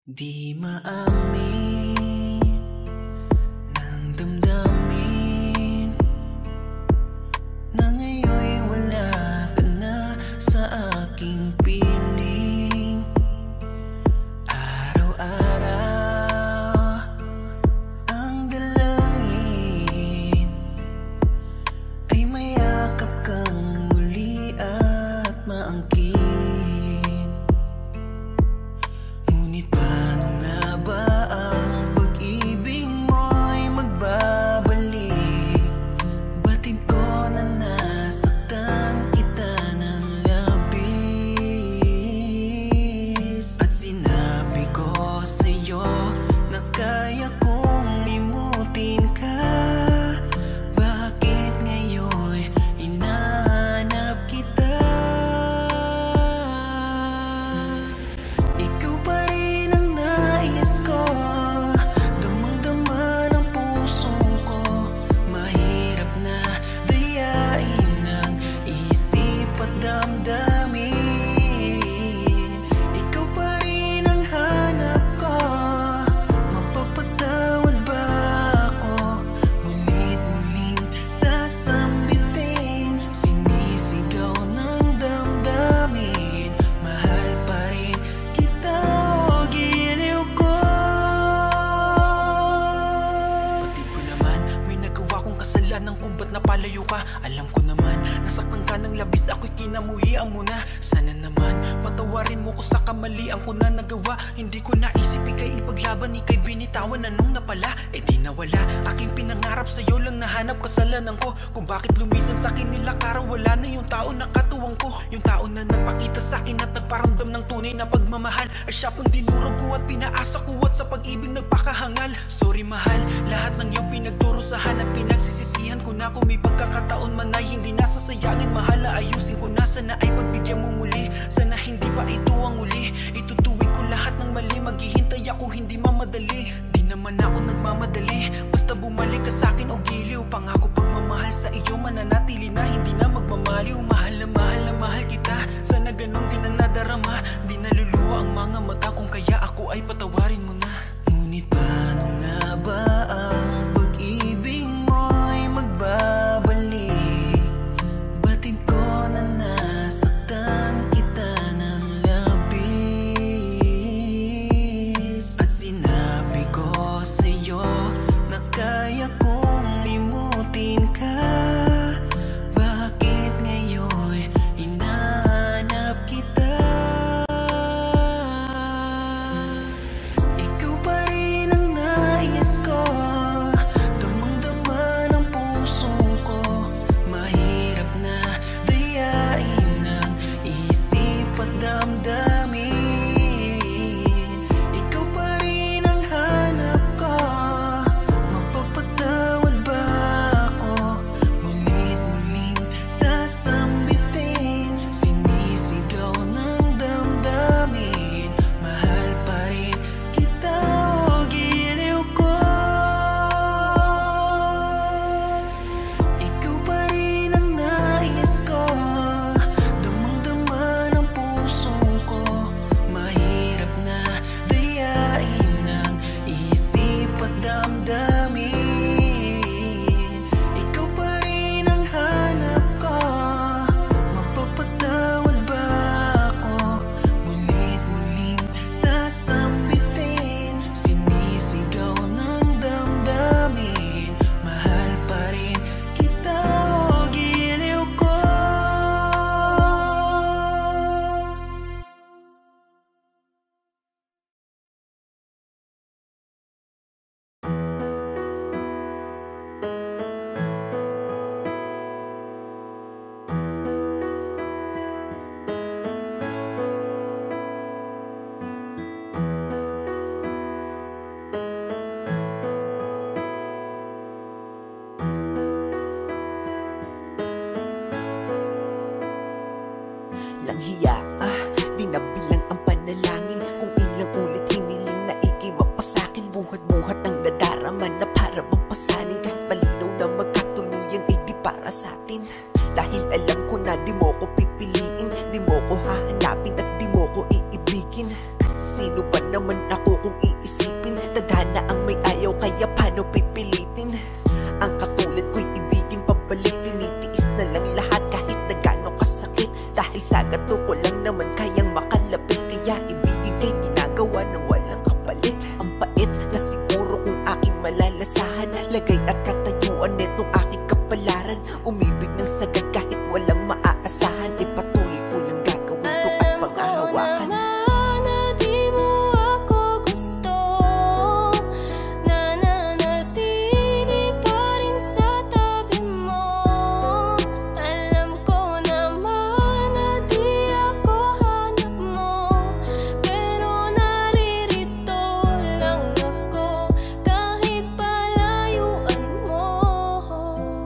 Di maamin ng damdamin na ngayon'y wala ka na sa aking piling. Araw-araw ang dalangin ay mayakap kang muli at maangkin. Ngunit paano nga ba ang pag-ibig mo'y magbabalik? Batid ko na nasaktan kita ng labis, at sinabi ko sa'yo na kaya kong limutin ka. Bakit ngayon'y hinahanap kita? Ikaw pa rin ang nais ko, damang-dama ng puso ko. Mahirap na dayain ng isip at damdamin. Ikaw pa rin ang hanap ko, mapapatawad ba ako? Mulit-muling sasambitin, sinisigaw ng damdamin. Mahal pa rin kita o giliw ko. Batid ko naman, may nagawa kong kasalanan kung ba't napalayo ka. Alam ko naman, nasaktan ka ng labis, ako'y kinamuhian mo na. Sana naman, patawarin mo ko sa kamalian ko na nagawa. Hindi ko naisip ika'y ipaglaban, ika'y binitawan. Anong napala? Eh di nawala. Aking pinangarap sa'yo lang nahanap kasalanan ko. Kung bakit lumisan sa'kin nilakaran, wala na yung tao na katuwang ko. Yung tao na nagpakita sa'kin at nagparamdam ng tunay na pagmamahal. Ay siya pang dinurog ko at pinaasa ko at sa pag-ibig nagpakahangal. Sorry mahal, lahat ng iyong pinagdurusahan at pinagsisisihan ko na. Kung may pagkakataon man ay hindi nasasayangin, mahal, ayusin ko na. Sana ay pagbigyan mo muli, sana hindi pa ito ang uli. Itutuwid ko lahat ng mali, maghihintay ako hindi mamadali. Di naman ako nagmamadali, basta bumalik ka sa'kin o giliw. Pangako pagmamahal sa iyo mananatili na, hindi na magmamaliw. Mahal na mahal kita, sana ganun din ang nadarama. Di naluluwa ang mga mata, kung kaya ako ay patawarin mo na. Ngunit paano nga ba ang pag-ibig mo'y magbabalik? Batid ko na nasaktan kita ng labis, at sinabi ko sa'yo na kaya kong limutin ka. Bakit ngayon Sino ba naman ako kung iisipin? Tadhana ang may ayaw, kaya paano pipilitin? Ang katulad ko'y ibigin pabalik, tinitiis na lang lahat kahit na gaano kasakit. Dahil sa gato ko lang naman kayang makalapit, kaya ibigin kay ginagawa ng walang kapalit. Ang pait na siguro kung aking malalasahan, lagay at katayuan netong aking kapalaran. Umibig ng sagad kahit walang maaasahan, patuloy ko lang gagawin to at panghahawakan.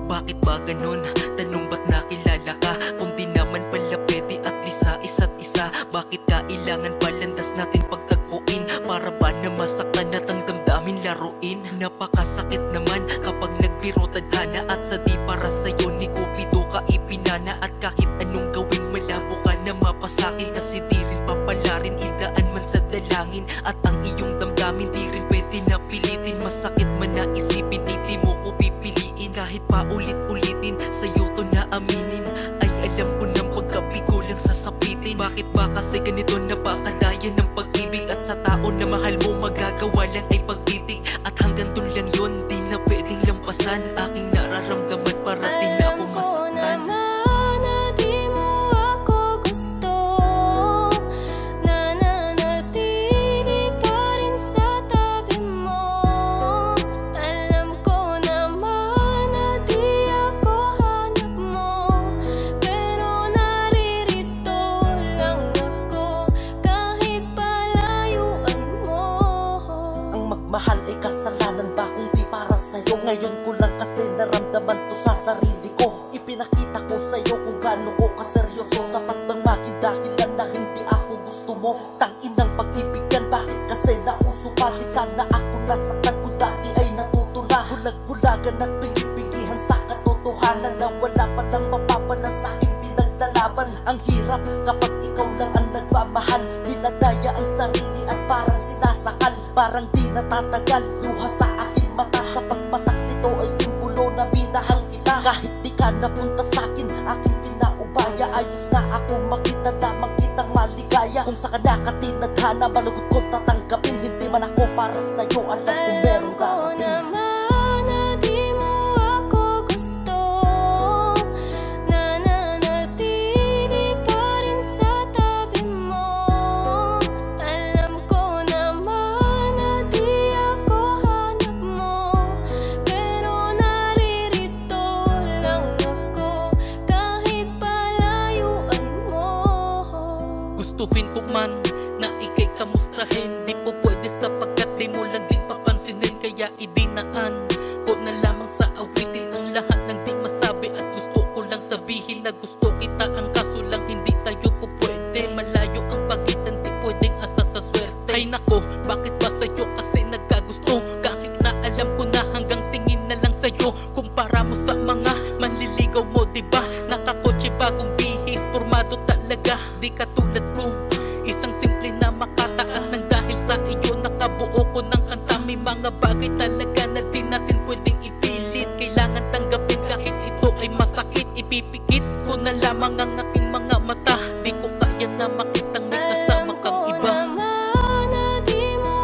Bakit ba ganun? Tanong ba't nakilala ka? Kung di naman pala pwede at lisa isa't isa. Bakit kailangan palandas natin pagtagpuin? Para ba na masaktan at ang damdamin laruin? Napakasakit naman kapag nagbiro tadhana, at sa di para sa'yo ni Cupido ka ipinana. At kahit anong gawin malabo ka na mapasakil, kasi di rin papalarin, idaan man sa dalangin. At ang iyong damdamin di rin pwede na pilitin. Masakit man na isipin, di mo ko pipiliin. Kahit pa ulit-ulitin, sa'yo to na aminin, ay alam ko nang pagkabigo lang sasapitin. Bakit ba kasi ganito napakadaya ng pag-ibig? At sa tao na mahal mo magagawa lang ay pag-ibig. At hanggang dun lang yun, di na pwedeng lampasan. Aking nararamdaman para di na ako masaktan. Mahal ay kasalanan ba kung di para sa'yo? Ngayon ko lang kasi naramdaman to sa sarili ko. Ipinakita ko sa'yo kung gaano ko kaseryoso. Sapat bang maging dahilan na hindi ako gusto mo? Tanginang pag-ibigan, bakit kasi nauso pa? Di sana ako nasaktan kung dati ay natuto na. Bulag-bulagan at binibingihan sa katotohanan na wala palang mapapala sa aking pinaglalaban. Ang hirap kapag ikaw lang ang nagmamahal, dinadaya ang sarili at parang sinasakal. Parang di natatagal, luha sa aking mata. Sa pagpatak nito ay simbolo na minahal kita. Kahit di ka napunta sa'kin, aking pinaubaya. Ayos na ako makita lamang kitang maligaya. Kung sa kanakatinadhana, malugot ko tatanggapin. Hindi man ako para sa'yo, alam ko merong darating. Gustuhin ko man na ikay kamustahin, di po pwede sapagkat di mo lang din papansinin. Kaya idinaan ko na lamang sa awitin ang lahat ng di masabi. At gusto ko lang sabihin na gusto kita, ang kaso lang hindi tayo po pwede. Malayo ang pagitan, di pwedeng asa sa swerte. Ay nako, bakit ba sa'yo kasi nagkagusto? Kahit na alam ko na hanggang tingin na lang sa'yo. Kumpara mo sa mga manliligaw mo, diba? Nakakotse bagong bihis, formado talaga. Di katulad ko, isang simple na makataan ng dahil sa iyo nakabuo ko ng kanta. May mga bagay talaga na di natin pwedeng ipilit. Kailangan tanggapin kahit ito ay masakit. Ipipikit ko na lamang ang aking mga mata. Di ko kaya na makitang may kasama kang iba. Alam ko naman na di mo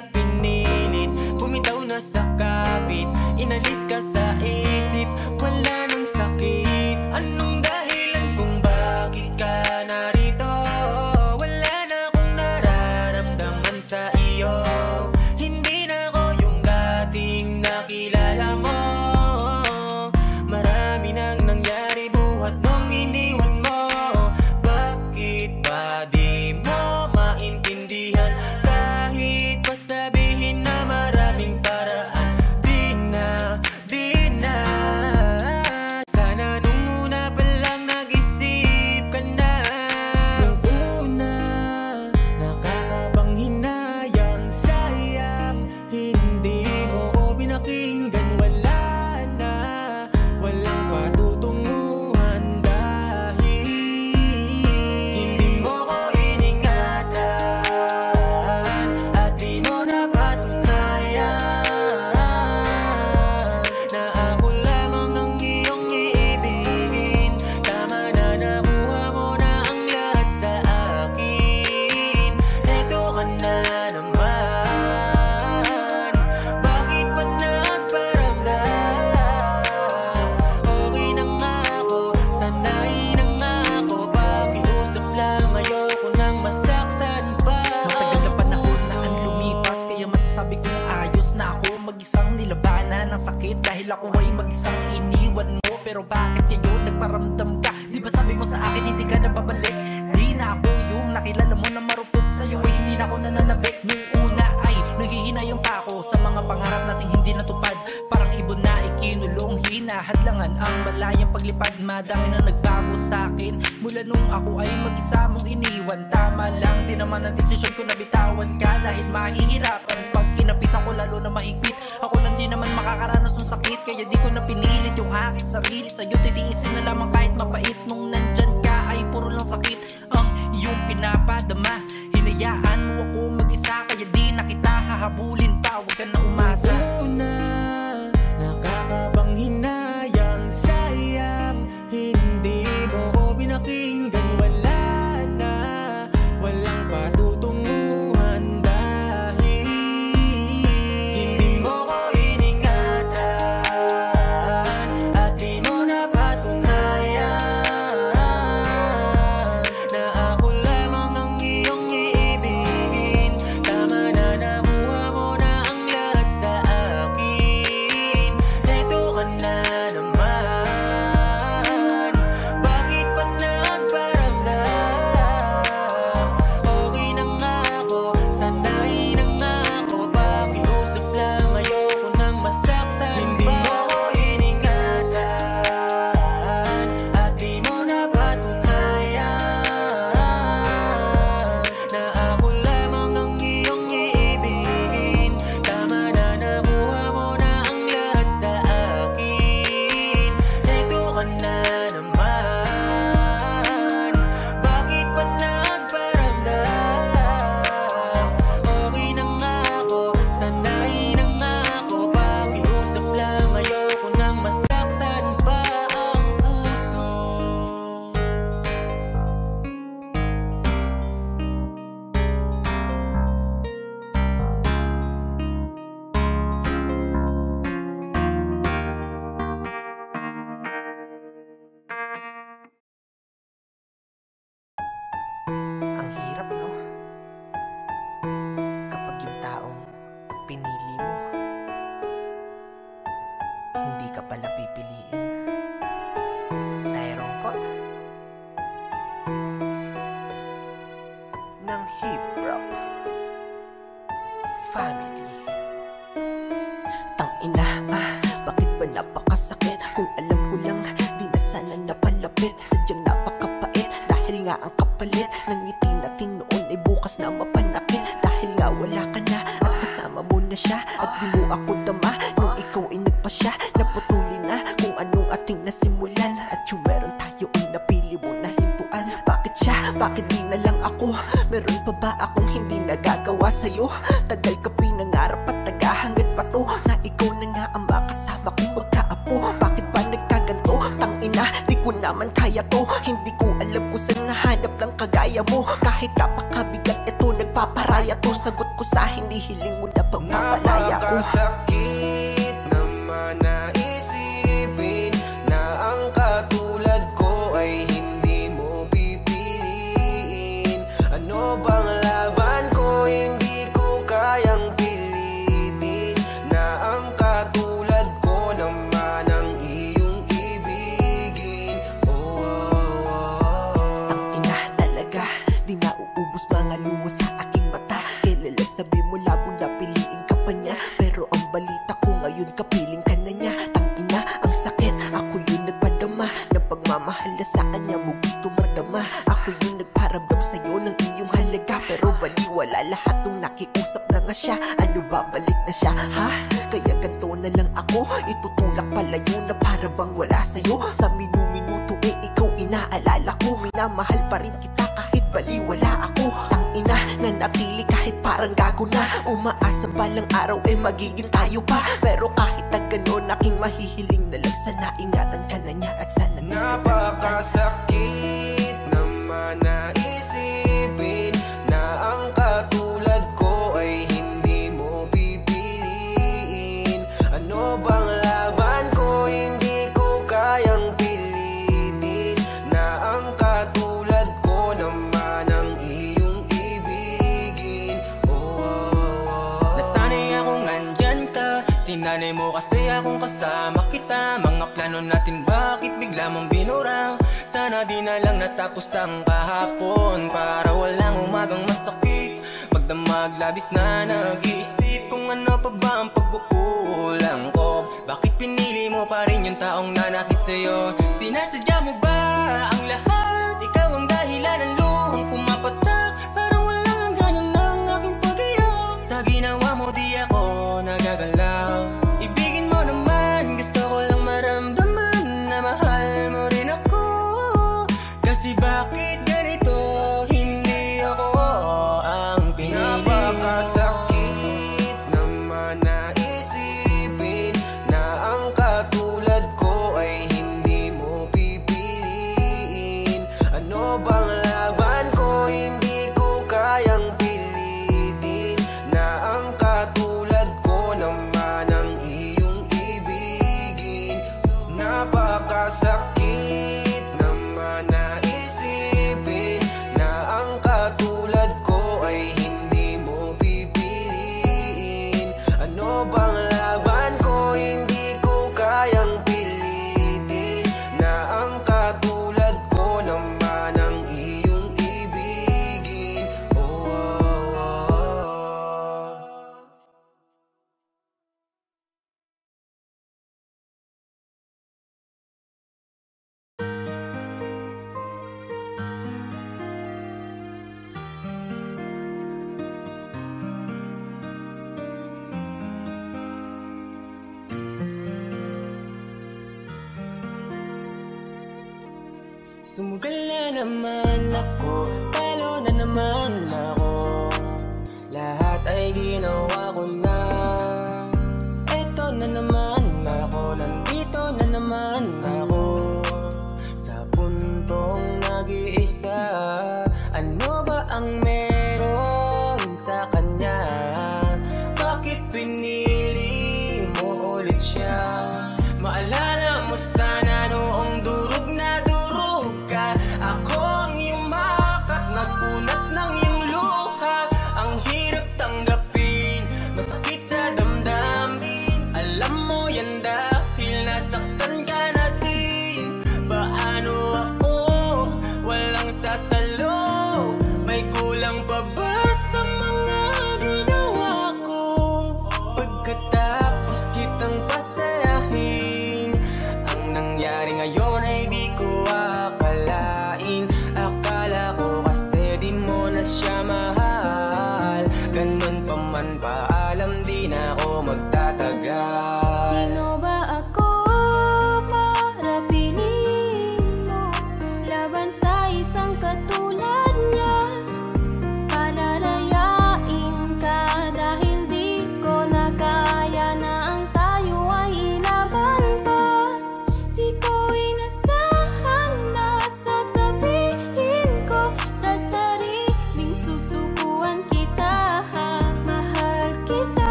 na pinilit, bumitaw na sa kapit, inalis ka sa isip, wala nang sakit. Anong dahilan kung bakit ka narito? Wala na akong nararamdaman sa iyo. Hindi na ako yung dating nakilala mo. Marami nang nangyari buhat nung iniwan mo. Bakit ba di mo maintindihan? Kahit pa sabihin na maraming paraan, di na sana nung una pa lang nag-isip ka na. Nung una, nakakabang hinayang, sayang hindi mo ko pinakinggan. Wala na, walang patutunguhan dahil hindi mo ko iningatan at di mo na patunayan na ako lamang ang iyong iibigin. Tama na, nakuha mo na ang lahat sa akin. Eto ka na naman, bakit pa nagparamdam? Okay na nga ako, sanay na nga ako, pakiusap lang, ayoko nang masaktan pa. Matagal na panahon na ang lumipas, kaya masasabi kong ayos na ako mag-isang nilabanan ng sakit. Dahil ako ay mag-isang iniwan mo, pero bakit ngayon nagparamdam ka? Di ba sabi mo sa akin hindi ka na babalik? Di na ako yung nakilala mo na marupok sa'yo ay hindi na ako nananabik. Nung una ay nanghihinayang pa ako sa mga pangarap nating hindi natupad. Parang ibon na ikinulong, hinahadlangan ang malayang paglipad. Madami na nagbago sa'kin mula nung ako ay mag-isa mong iniwan. Tama lang, di naman ang desisyon ko na bitawan ka, dahil mahihirapan pag kinapitan ko lalo na mahigpit. Ako lang di naman makakaranas ng sakit, kaya di ko na pinilit yung aking sarili. Sa'yo titiisin na lamang kahit mapait. Nung nandyan ka ay puro lang sakit ang iyong pinapadama. Hinayaan mo ako mag-isa, kaya di na kita hahabulin pa. Huwag ka na umasa. Una, nakakabang hinayang, sayang hindi mo ko pinakinggan. Wala na, walang patutunguhan dahil hindi mo ko iningatan at di mo na patunayan na ako lamang ang iyong iibigin. Tama na, nakuha mo na ang lahat sa akin. Eto ka na naman, bakit pa nagparamdam? Okay na nga ako, sanay na nga ako, pakiusap lang, ayoko nang masaktan. Hindi mo ko iningatan at di mo na patunayan na ako lamang ang iyong iibigin. Tama na, nakuha mo na ang lahat sa akin. Eto ka na naman, bakit pa nagparamdam? Okay na nga ako, sanay na nga ako, pakiusap lang, ayoko nang masaktan pa ang puso. Ang hirap, no? Kapag yung taong pinili mo, hindi ka pala pipiliin. Tyrone po ng Hip Hop Family. Tangina, bakit ba napakasakit? Kung alam ko lang, di na sana napalapit. Sadyang napakapait, dahil nga ang kapalit ng ngiti natin noon ay bukas na mapanakit. Dahil nga wala ka na at kasama mo na siya, at di mo ako dama nung ikaw ay nagpasya. Naputulin na kung anong ating nasimulan, at yung meron tayo ay napili mo na hintuan. Bakit siya? Bakit di na lang ako? Meron pa ba akong hindi nagagawa sa'yo? Tagal ka pinangarap at naghahangad pa to, na ikaw na nga ang makasama kong magkaapo. Bakit ba nagkaganto? Tangina, di ko naman kaya to. Hindi ko alam kung saan nahanap lang kagaya mo. Kahit kapakabigat ito, nagpaparaya to. Sagot ko sa hinihiling mo na pagpapalaya ko. Napakasakit naman na isipin na ang katulad ko ay hindi mo pipiliin. Ano bang laban ko, hindi ko kayang pilitin na ang katulad ko naman ang iyong ibigin. Tangina talaga, di na uubos mga luha sa aking mata. Kailan sabi mo labo na piliin ka pa niya, pero ang balita ko ngayon kapiling ka na niya. Tangina ang sakit, ako yung nagpadama ng pagmamahal na sa kanya mo gusto madama. Ako yung nagparamdam sa'yo ng iyong halaga, pero baliwala lahat nung nakiusap na nga siya. Ano ba, balik na siya, ha? Kaya ganto na lang ako, itutulak palayo na para bang wala sa'yo. Sa minu-minuto ikaw inaalala ko, minamahal pa rin kita kahit baliwala ako. Tangina, nanatili kahit parang gago na, umaasa balang araw magiging tayo pa. Pero kahit na gano'n, aking mahihiling na lang sana ingatan ka na niya at sana napakasakit naman na isipin na ang katulad ko ay hindi mo pipiliin. Ano bang laban ko, hindi ko kayang pilitin na ang katulad ko naman ang iyong ibigin. Nasanay akong nandyan ka, sinanay mo kasi akong kasama kita. Mga plano natin bakit bigla mong binura? Sana di na lang natapos ang kahapon, para walang umagang masakit. Magdamag labis na nag-iisip kung ano pa ba ang pagkukulang ko. Bakit pinili mo pa rin yung taong nanakit sa'yo? Sinasadya mo ba ang lahat? Ikaw ang dahilan ng luhang pumapatak, parang walang hanggan ng aking pag-iyak. Sa ginawa mo di ako nagagalaw. Ibigin mo naman, gusto ko lang maramdaman na mahal mo rin ako. Kasi bakit ganito, hindi ako ang pinili mo. Napakasakit naman na isipin na ang katulad ko ay hindi mo pipiliin. Ano bang laban ko, hindi ko kayang pilitin na ang katulad ko naman ang iyong ibigin. Napakasakit naman na isipin na ang katulad ko ay hindi mo pipiliin. Ano bang laban ko, hindi ko kayang pilitin na ang katulad ko naman ang iyong ibigin. Sumugal na naman ako, talo na naman ako. Lahat ay ginawa ko na. Eto na naman ako, nandito na naman ako. Sa puntong nag-iisa, ano ba ang meron sa kanya? Bakit pinili mo ulit siya? Maalala mo sana noong durog na durog ka. Ako ang iyong makap, nagpunas ng iyong luha. Ang hirap tanggapin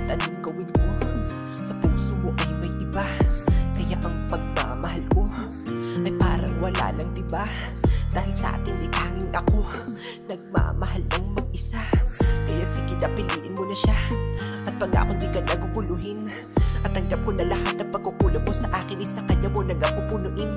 kahit anong gawin ko, sa puso mo ay may iba. Kaya ang pagmamahal ko ay parang wala lang, diba? Dahil sa atin ay tanging ako nagmamahal lang mag-isa. Kaya sige na, piliin mo na siya at pangako di ka naguguluhin. At tanggap ko na lahat ng pagkukulang mo sa akin, isa kanya mo na nga pupunuin.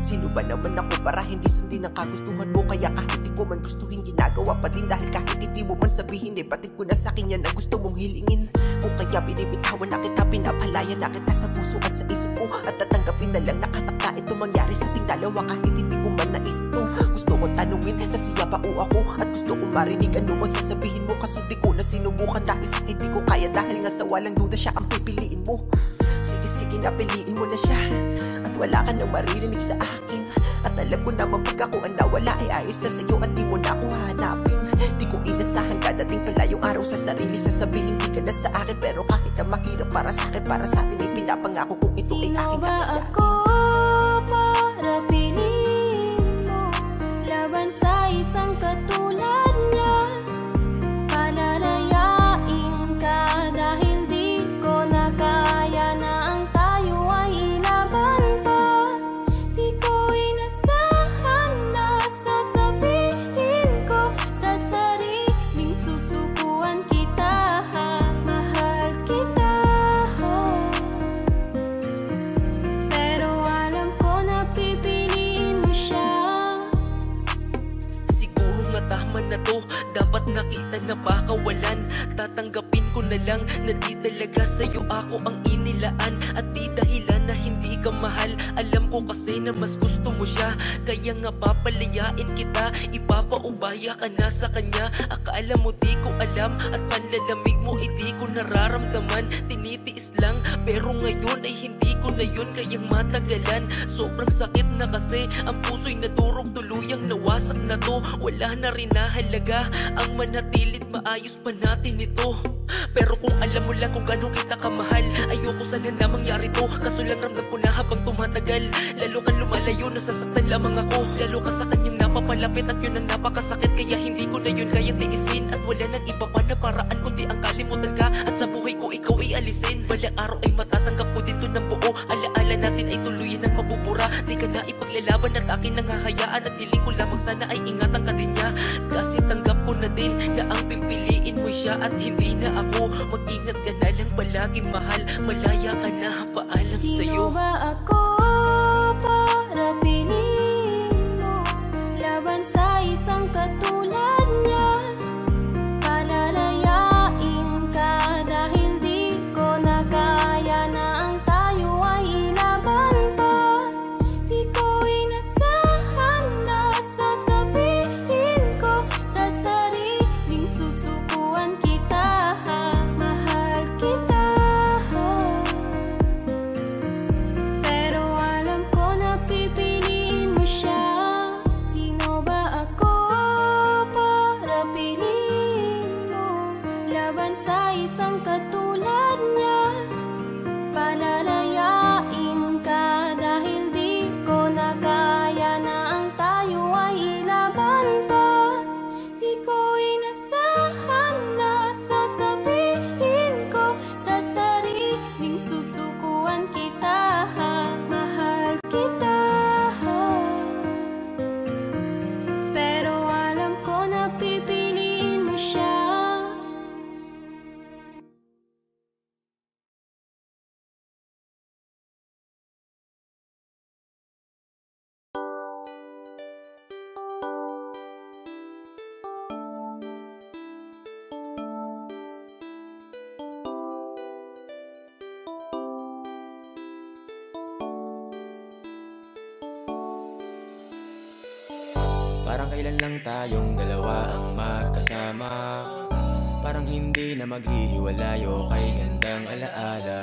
Sino ba naman ako para hindi sundin ang kagustuhan mo? Kaya kahit di ko man gustuhin, ginagawa pa din. Dahil kahit hindi mo man sabihin, batid ko na sa akin yan na gusto mong hilingin. Kung kaya binibitawan na kita, pinapalaya na kita sa puso at sa isip ko. At tatanggapin na lang nakatakta ito mangyari sa ating dalawa. Kahit hindi ko man nais to, gusto ko tanungin na siya ba o ako. At gusto kong marinig ano ang sasabihin mo. Kaso di ko na sinubukan dahil sa hindi ko kaya. Dahil nga sa walang duda siya ang pipiliin mo. Sige na, piliin mo na siya at wala ka nang maririnig sa akin. At alam ko naman pag ako ang nawala ay ayos na sa'yo at di mo na ako hahanapin. Di ko inasahan dadating pala yung araw sa sarili sasabihin di ka na sa akin. Pero kahit na mahirap para sa akin, para sa atin ay pinapangako kung ito ay aking kakayanin. Sino ba ako para piliin mo laban sa isang katulad niya? Palalayain ka dahil di ko na kaya na ang tayo ay ilaban pa. Di ko inasahan na sasabihin ko sa sariling susukuan kita. Mahal kita, pero alam ko na pipiliin mo siya. Siguro nga tama na to, dapat nakita na ba kawalan. Tatanggapin ko na lang na di talaga sa'yo ako ang inilaan. At di dahilan na hindi ka mahal, alam ko kasi na mas gusto mo siya. Kaya nga papalayain kita, ipapaubaya ka na sa kanya. Akala mo di ko alam at panlalamig mo di ko nararamdaman. Tinitiis lang pero ngayon ay hindi ko na yun kayang matagalan. Sobrang sakit na kasi ang puso'y nadurog, tuluyang nawasak na to. Wala na rin na halaga ang manatilit, maayos pa natin ito. Pero kung alam mo lang kung gano'n kita kamahal, ayoko sana na mangyari to. Kaso lang ramdam ko na habang tumatagal, lalo kang lumalayo, nasasaktan lamang ako. Lalo ka sa kanyang napapalapit at yun ang napakasakit. Kaya hindi ko na yun kaya tiisin. At wala nang iba pa na paraan kundi ang kalimutan ka. At sa buhay ko ikaw ay alisin. Balang araw ay matatanggap ko dito ng buo. Alaala natin ay tuluyan ng mabubura. Di ka na ipaglalaban at akin nang hahayaan. At hiling ko lamang sana ay ingatan ka din niya. Kasi tanggap ko na din na ang pipiliin mo siya at hindi na ako. Mag-ingat ka na lang palagi mahal, malaya ka na, paalam sa'yo. Sino ba ako para piliin mo laban sa isang katulad niya? Palalayain ka dahil di ko na kaya na ang tayo ay ilaban pa. Di ko inasahan na sasabihin ko sa sariling susukuan kita. Mahal kita, pero alam ko na pipiliin mo siya. Sino ba ako para piliin mo laban sa isang katulad niya? Palalayain ka dahil di ko na kaya na ang tayo ay ilaban pa. Di ko inasahan na sasabihin ko sa sariling susukuan kita. Mahal kita, pero alam ko na pipiliin mo siya. Parang kailan lang tayong dalawa ang magkasama. Parang hindi na maghihiwalayo kay gandang alaala.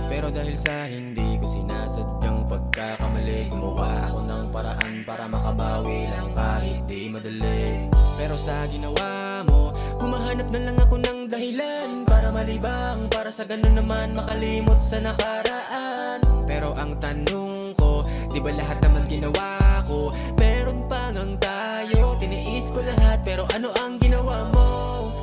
Pero dahil sa hindi ko sinasadyang pagkakamali, gumawa ako ng paraan para makabawi lang kahit di madali. Pero sa ginawa mo, humahanap na lang ako ng dahilan para malibang, para sa ganun naman makalimot sa nakaraan. Pero ang tanong ko, di ba lahat naman ginawa ko? Meron pa ngang tayo, tiniis ko lahat, pero ano ang ginawa mo?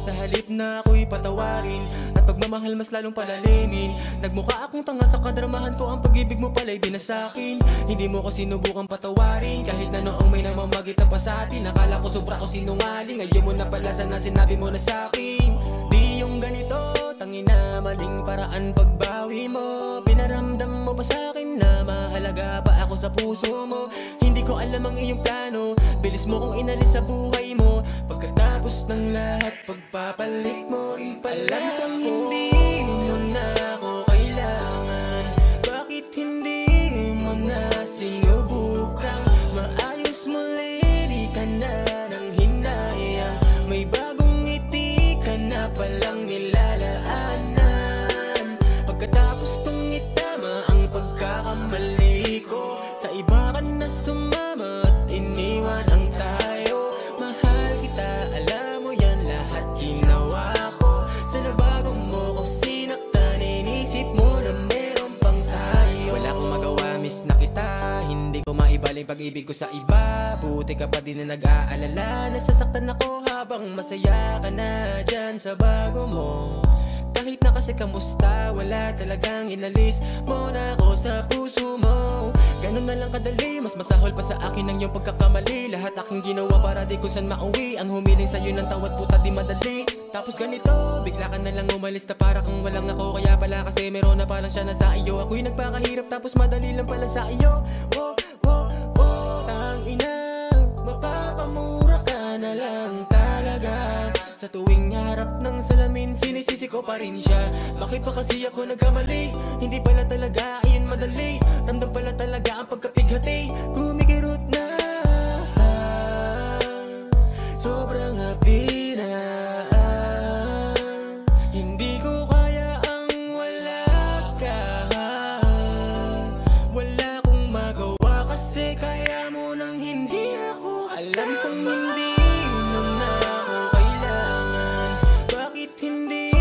Sa halip na ako'y patawarin at pagmamahal mas lalong palalimin. Nagmukha akong tanga sa kadramahan ko, ang pag-ibig mo pala'y di na sa'kin. Hindi mo ko sinubukang patawarin kahit na noong may namamagitan pa sa atin. Akala ko sobra ko sinungaling, ngayon mo na pala sana sinabi mo na sa'kin. Di yung ganito, tangina maling paraan pagbawi mo. Pinaramdam mo pa sa'kin na mahalaga pa ako sa puso mo. Hindi ko alam ang iyong plano, bilis mo kong inalis sa buhay mo. Pagkatapos ng lahat, pagpapalit mo rin pala ako. Hindi mo na ako kailangan, bakit hindi mo na sinubukang maayos muli? Di ka na nang hinayang, may bagong ngiti ka na palang nilalaanan. Pagkatapos kong itama ang pagkakamali ko, sa iba ka na sumama at iniwan ang tayo. Mahal kita, alam mo yan, lahat ginawa ko. Sana bago mo ko sinaktan, inisip mo na meron pang tayo. Wala akong magawa, miss na kita, hindi ko maibaling pag-ibig ko sa iba. Buti ka pa din na nag-aalala, nasasaktan ako habang masaya ka na dyan sa bago mo. Kahit na kasi kamusta, wala talagang inalis mo na ako sa puso mo. Ganun na lang kadali, mas masahol pa sa akin ang iyong pagkakamali. Lahat aking ginawa para di kung saan mauwi, ang humiling sa'yo ng tawad puta di madali. Tapos ganito, bigla ka na lang umalis na para kang walang ako. Kaya pala kasi meron na palang siya na sa iyo. Ako'y nagpakahirap tapos madali lang pala sa iyo. Oh, oh, oh, tangina, mapapamura ka na lang talaga. Sa tuwing harap ng salamin, sinisisi ko pa rin siya. Bakit pa kasi ako nagkamali? Hindi pala talaga ayan madali, ramdam pala talaga ang pagkapighati. Kumikirot na, sobrang happy na. Hindi ko kaya ang wala ka. Wala kong magawa kasi kaya mo nang hindi ako kasama. Alam kong hindi mo na ako kailangan, bakit hindi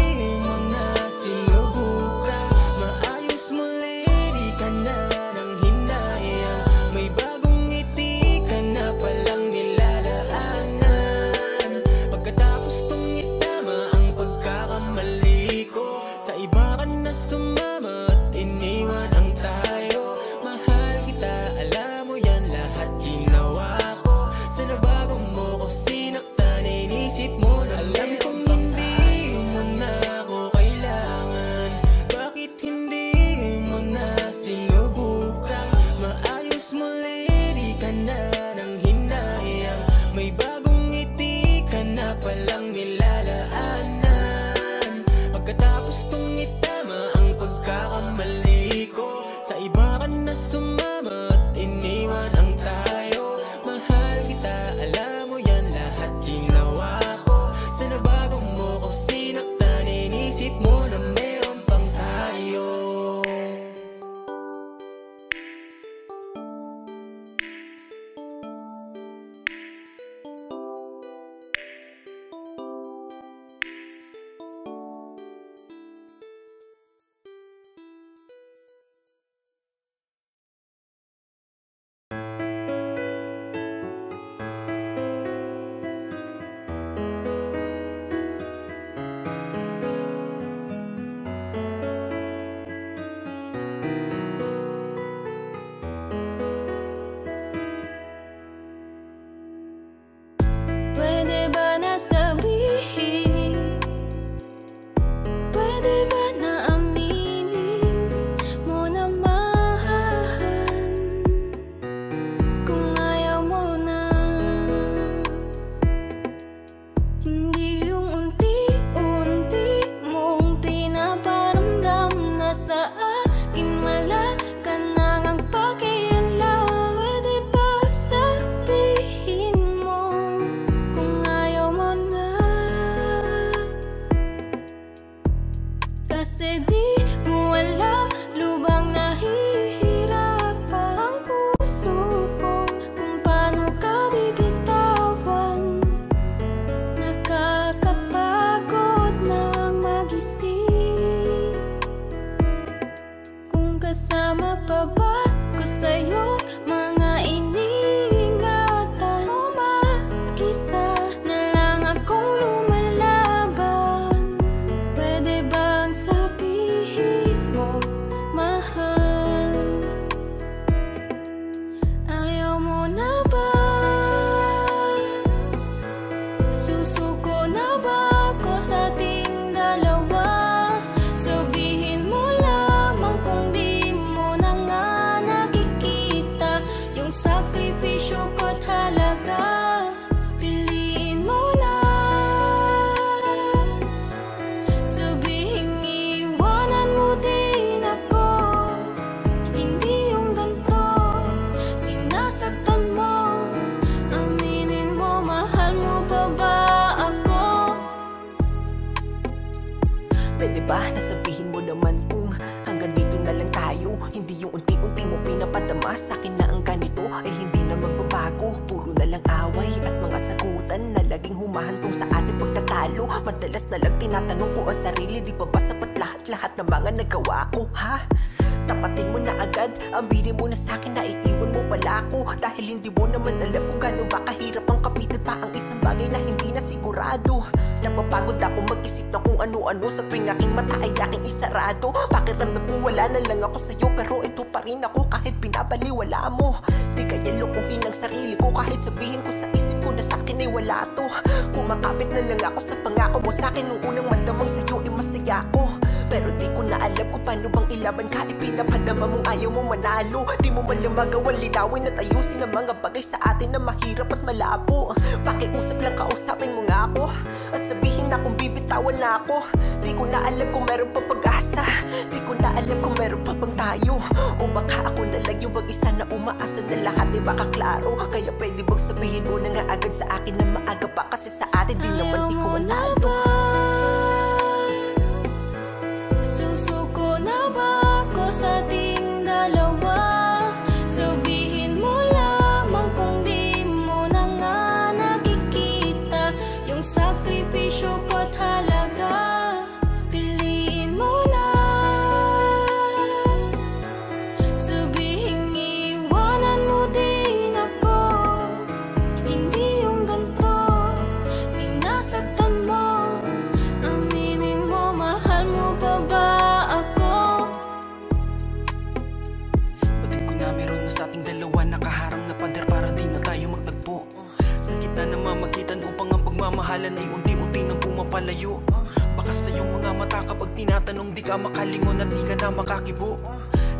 mo na sinubukan maayos muli? Di ka na nang hinayang, may bagong ngiti ka na palang nilalaanan. Pagkatapos kong itama ang pagkakamali ko, sa iba ka na sumama at iniwan ang tayo. Mahal kita, alam mo yan, lahat ginawa ko. Sana bago mo ko sinaktan, inisip mo na alam kong hindi mo na ako kailangan, bakit hindi mo na sinubukang maayos muli? Di ka na nang hinayang, may bagong ngiti ka na palang nilalaanan. Pagkatapos kong itama ang pagkakamali ko, sa iba ka na sumama at iniwan ang tayo. Mahal kita, alam mo yan, lahat ginawa ko. Sana bago mo ko sinaktan, inisip mo na meron pang tayo. Pwede ba na sabihin? Pwede ba na aminin mo na mahal? Kung ayaw mo na, hindi yung unti-unti mong pinaparamdam na sa akin wala ka nang ang pakialam. Pwede ba sabihin mo kung ayaw mo na? Kasi di mo alam, lubang nahihirapan ang puso ko kung paano ka bibitawan. Nakakapagod nang mag-isip kung kasama pa ba ko sa'yo mga iniingatan. O mag-isa na lang akong lumalaban. hanggang dito na lang tayo. Hindi yung unti-unti mo pinapadama sa'kin na ang ganito ay hindi na magbabago. Puro na lang away at mga sagutan na laging humahantong sa ating pagtatalo. Madalas na lang tinatanong ko ang sarili, di pa ba sapat lahat ng mga nagawa ko, ha? Tapatin mo na agad, ambirin mo na sa'kin na iiwan mo pala ako. Dahil hindi mo naman alam kung gaano ba kahirap ang kapitan pa ang isang bagay na hindi na sigurado. Napapagod ako mag-isip na kung ano-ano sa tuwing aking mata ay aking isarado. Pakiramdam ko wala na lang ako sa'yo, pero ito pa rin ako kahit pinabaliwala mo. Di kaya lukuhin ang sarili ko kahit sabihin ko sa isip ko na sa'kin ay wala to. Kumakapit na lang ako sa pangako mo sa'kin nung unang mandamang sa'yo ay masaya ko. Pero di ko na alam kung paano bang ilaban ka. Ipinapadama mong ayaw mo manalo. Di mo man lang magawa linawin at ayusin ang mga bagay sa atin na mahirap at malabo. Pakiusap lang kausapin mo nga ako at sabihin na kung bibitawan na ako. Di ko na alam kung meron pa pag-asa. Di ko na alam kung meron pa bang tayo. O baka ako na lang yung mag-isa na umaasa na lahat ay baka klaro. Kaya pwede bang sabihin mo na nga agad sa akin na maaga pa, kasi sa atin di naman ikaw ang nalo. Susuko na ba ako sa ating dalawa? Sabihin mo lamang kung di mo na nga nakikita yung sakripisyo ko't halaga. Piliin mo na. Sabihin iwanan mo din ako. Hindi yung ganito, sinasaktan mo. Aminin mo, mahal mo pa ba ako? Batid ko na meron na sa ating dalawa nakaharang na pader para di na tayo magtagpo. Sa gitna na mamagitan upang ang pagmamahalan ay unti-unti nang pumapalayo. Baka sa iyong mga mata kapag tinatanong di ka makalingon at di ka na makakibo.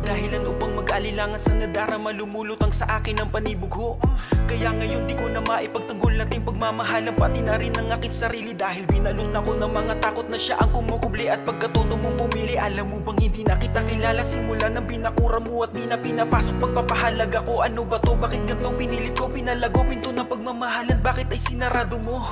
Dahilan upang mag-alilangan sa nadarama, lumulutang sa akin ang panibugho. Kaya ngayon di ko na maipagtanggol natin pagmamahalan, pati na rin ang aking sarili. Dahil binalot na ko ng mga takot na siya ang kumukubli. At pagkatuto mong pumili, alam mo bang hindi na kita kilala simula nang binakura mo at di na pinapasok pagpapahalaga ko. Ano ba to? Bakit ganito pinilit ko? Pinalago pinto ng pagmamahalan, bakit ay sinarado mo?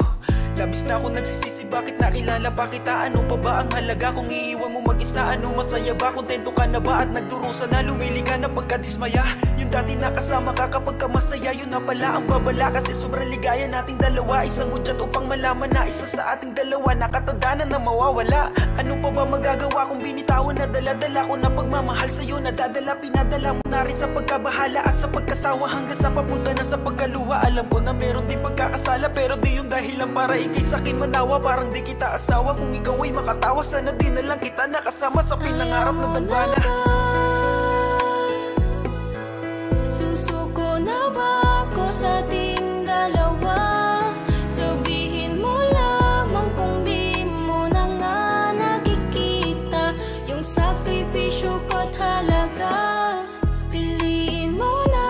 Labis na ako nagsisisi, bakit nakilala pa kita? Ano pa ba ang halaga kung iiwan mo mag-isa? Ano masaya ba? Kontento ka na ba? At nagdurusa na lumili ka na pagkadismaya? Yung dati nakasama ka kapag ka masaya, yun na pala ang babala. Kasi sobrang ligaya nating dalawa, isang udyat upang malaman na isa sa ating dalawa nakatanda na mawawala. Ano pa ba magagawa kung binitawan na dala-dala ko na pagmamahal sa'yo? Nadadala, pinadala mo na rin sa pagkabahala at sa pagkasawa hanggang sa papunta na sa pagkaluha. Alam ko na meron din pagkakasala, pero di yung dahilan para ikay sa'kin manawa. Parang di kita asawa, kung ikaw ay makatawa, sana din na lang kita nakasama sa pinangarap na dambana. Susuko na ba ako sa ating dalawa? Sabihin mo lamang kung di mo na nga nakikita yung sakripisyo ko't halaga. Piliin mo na.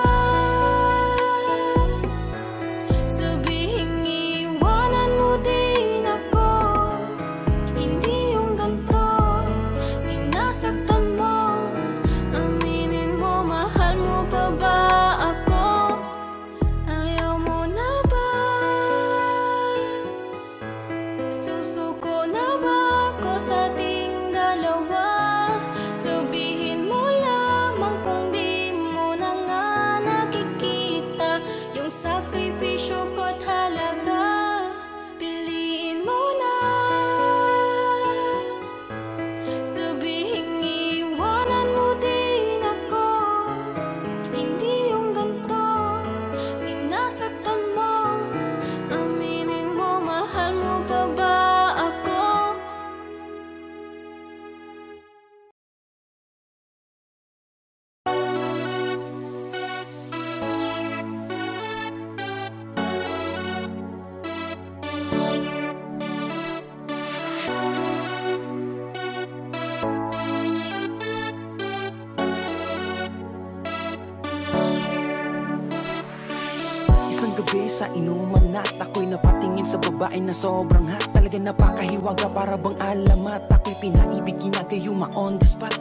Sabihin iwanan mo din ako. Hindi yung ganito, sinasaktan mo. Aminin mo, mahal mo pa ba ako? Ayaw mo na ba? Susuko na ba ako sa ating dalawa? Sabihin mo lamang kung di mo na nga nakikita yung sakripisyo ko't halaga. Piliin mo na. Sabihin iwanan mo din ako. Hindi yung ganito, sinasaktan mo. Aminin mo, mahal mo pa ba ako? Isang gabi sa inuman at ako'y napatingin sa babae na sobrang hot. Talaga napakahiwaga, para bang alamat. Ako'y pinaibig, ginagayuma on the spot.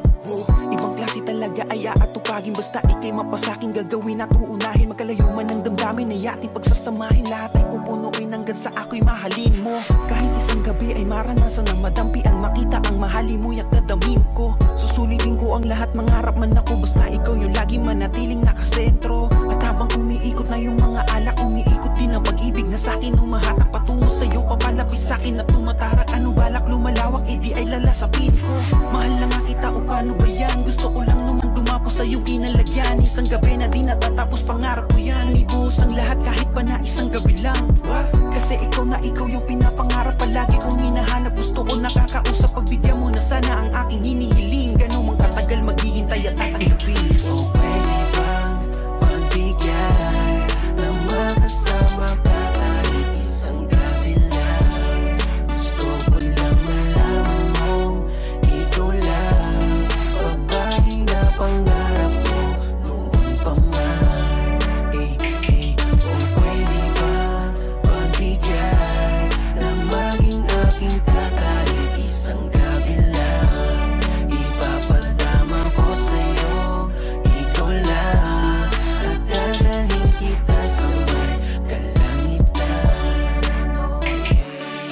Ibang klase talaga nag-aaya at tupagin. Basta ikay mapasakin, gagawin at uunahin. Magkalayo man ng damdamin ay ating pagsasamahin. Lahat ay pupunuin hanggang sa ako'y mahalin mo. Kahit isang gabi ay maranasan ng madampian, makita ang mahalin mo, yak dadamhin ko. Susulitin ko ang lahat, mangarap man ako, basta ikaw yung lagi manatiling nakasentro. At habang umiikot na yung mga alak, umiikot din ang pag-ibig na sa'kin. Humahatak patungo sa'yo, papalapis sa'kin at tumatarak. Ano balak lumalawak, edi ay lalasapin ko. Mahal na nga kita o paano ba yan? Gusto ko lang naman dumapo sa iyong kinalagyan. Isang gabi na di natatapos, pangarap ko yan. Ibuhos ang lahat kahit pa na isang gabi lang. Kasi ikaw na ikaw yung pinapangarap, palagi kong hinahanap. Gusto ko nakakausap, pagbigyan mo na sana ang aking hinihiling. Ganun mang katagal maghihintay at tatanggapin. O pwede bang pagbigyan na makasama ka kahit isang gabi lang? Gusto ko lang malaman mo, ikaw lang pagbaling na pangarap ko noon pa man. O pwede bang pagbigyan na maging aking ka kahit isang gabi lang? Ipapadama ko sa'yo, ikaw lang, at dadalhin kita sa may kalangitan.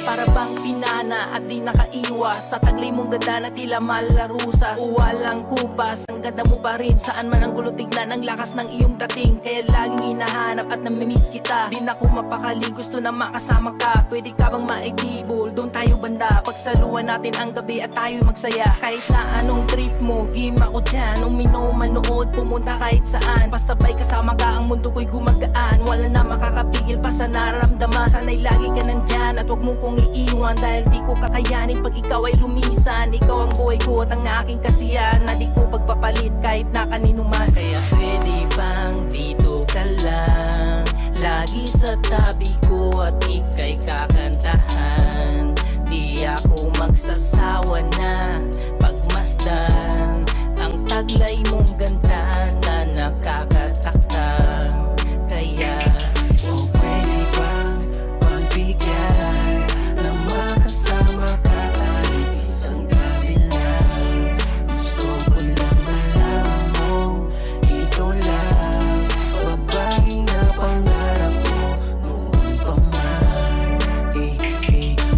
Para bang pinana at di nakaiwas sa taglay mong ganda na tila malarusas. Walang kupas, ang ganda mo pa rin. Saan man ang gulo, tignan ang lakas ng iyong dating. Kaya laging hinahanap at namimiss kita. Di na ko mapakali, gusto na makasama ka. Pwede ka bang maitibol, doon tayo banda. Pagsaluhan natin ang gabi at tayo magsaya. Kahit na anong trip mo, game ako dyan. Uminom, manood, pumunta kahit saan. Basta bay kasama ka, ang mundo ko'y gumagaan. Wala na makakapigil pa sa nararamdaman. Sana'y lagi ka nandyan at wag mo kong iiwan. Dahil di ko kakayanin pag ikaw ay lumisan. Ikaw ang buhay ko at ang aking kasiyahan, na di ko pagpapalit kahit na kanino man. Kaya pwede bang dito ka lang, lagi sa tabi ko at ika'y kakantahan. Di ako magsasawa na pagmasdan ang taglay mong ganda na nakakatakam. Kaya O pwede bang pagbigyan na makasama ka kahit isang gabi lang? Gusto ko lang malaman mo, ikaw lang babae na pangarap ko noon pa man.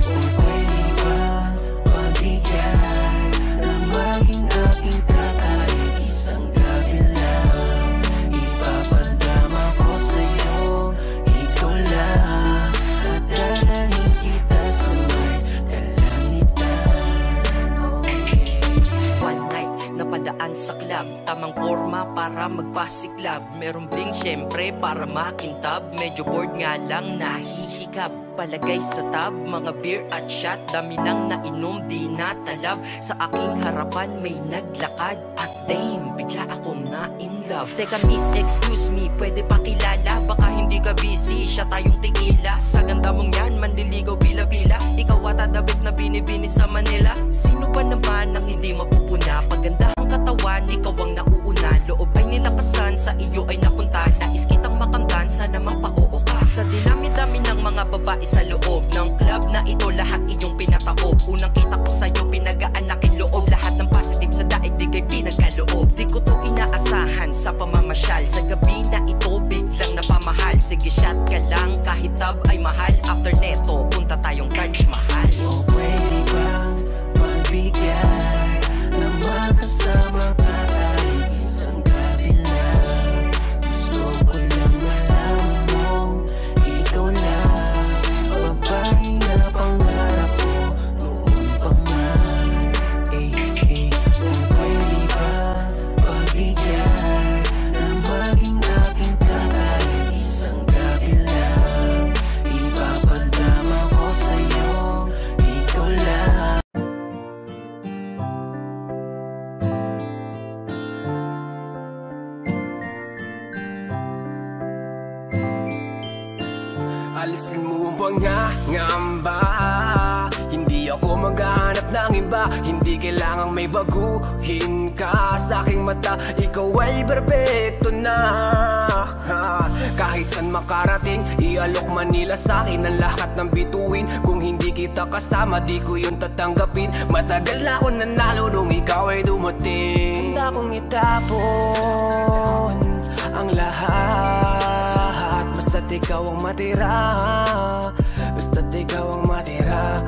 O pwede bang pagbigyan na maging aking ka kahit isang gabi lang? Ipapadama ko sa'yo, ikaw lang, at dadalhin kita sa may kalangitan. One night, napadaan sa club, tamang forma para magpasiklab. Merong bling syempre para makintab, medyo bored nga lang nahihikab. Palagay sa tab, mga beer at shot, dami nang nainom, di natalab. Sa aking harapan may naglakad, at damn, bigla akong na-in-love. Teka miss, excuse me, pwede pakilala? Baka hindi ka busy, siya tayong tequila. Sa ganda mong yan, manliligaw bila-bila. Ikaw ata the best na binibini sa Manila. Sino ba naman ang hindi mapupuna? Pagandahang katawan, ikaw ang nauuna. Loob ay nilakasan, sa iyo ay napunta. Nais kitang makamtan, sana mapao ka. Sa dinami-dami ng mga babae sa loob ng club na ito, lahat iyong pinataob. Unang kita ko sa'yo, pinagaan aking loob. Lahat ng positive sa daigdig ay pinagkaloob. Di ko to inaasahan sa pamamasyal. Sa gabi na ito, biglang napamahal. Sige shot ka lang, kahit tab ay mahal. After neto, punta tayong Taj Mahal. O pwede bang pagbigyan na makasama ka kahit isang gabi lang? Gusto ko lang malaman mo, ikaw lang babae na pangarap ko noon pa man. O pwede bang pagbigyan na maging aking ka kahit isang gabi lang? Ipapadama ko sa'yo, ikaw lang. Alisin mo mga ngamba, hindi ako maghahanap ng iba. Hindi kailangang may baguhin ka. Sa aking mata, ikaw ay perfecto na. Kahit saan makarating, ialok man nila sa akin ang lahat ng bituin. Kung hindi kita kasama, di ko yun tatanggapin. Matagal na ako nanalo nung ikaw ay dumating. na akong itapon ang lahat, basta't ikaw ang matira, basta't ikaw ang matira.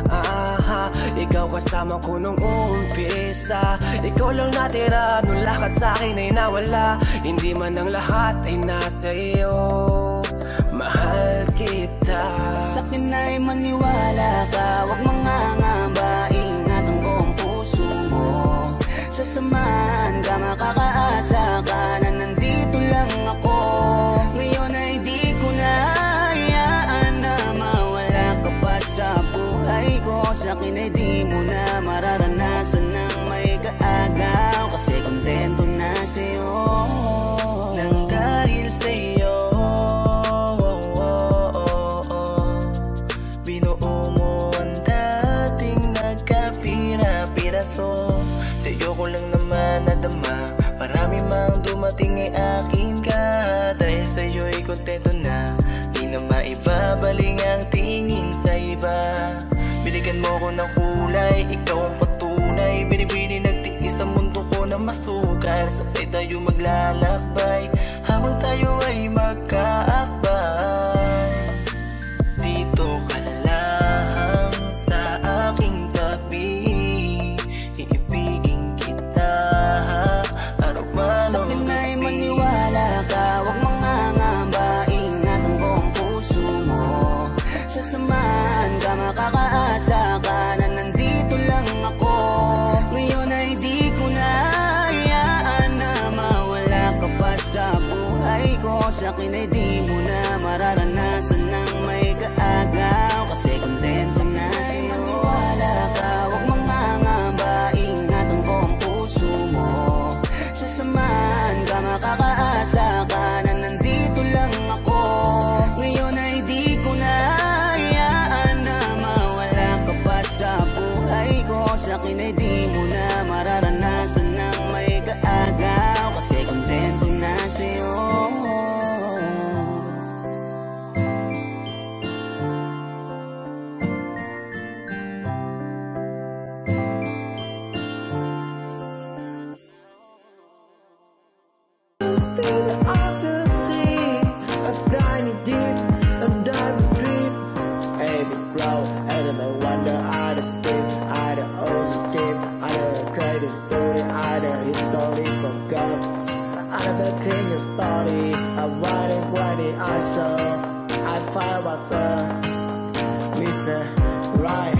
Ikaw kasama ko nung umpisa, ikaw lang natira nung lahat sa'kin ay nawala. Hindi man ang lahat ay nasa iyo, mahal kita. Sa'kin ay maniwala ka, huwag mangangamba, ingatan ko ang puso mo. Sasamahan ka, makakaasa ka na nandito lang ako. Ngayon ay di ko na hayaan na mawala ka pa sa buhay ko. Sa'kin ay di mo na mararanasan ng may kaagaw, kasi kontento na sa'yo. Nang dahil sa'yo binuo mo ang dating nagkapira-piraso. Sa'yo ko lang naman nadama, marami mang dumating ay akin ka. Dahil sa'yo'y kontento na, di na maibabaling ang tingin sa iba. Binigyan mo ko ng kulay, ikaw ang patunay. Binibini nagtiis sa mundo ko na masukal. Sabay tayo maglalakbay habang tayo ay magkaakbay. Dito ka lang sa aking tabi, iibigin kita araw-araw. Sa'kin ay maniwala ka, huwag mangangamba, ingatan ko ang puso mo. Sasamahan ka, makakaasa ka na nandito lang ako. Ngayon ay di ko na hayaan na mawala ka pa sa buhay ko. Sa'kin ay di mo na mararanasan ng may kaagaw, kasi kontento na sa'yo. Maniwala ka, huwag mangangamba, ingatan ko ang puso mo. Sasamahan ka, makakaasa ka na nandito lang ako. Ngayon ay di ko na hayaan na mawala ka pa sa buhay ko. Sa'kin ay di mo na mararanasan ng may kaagaw, kasi kontento na sa'yo. Listen, right,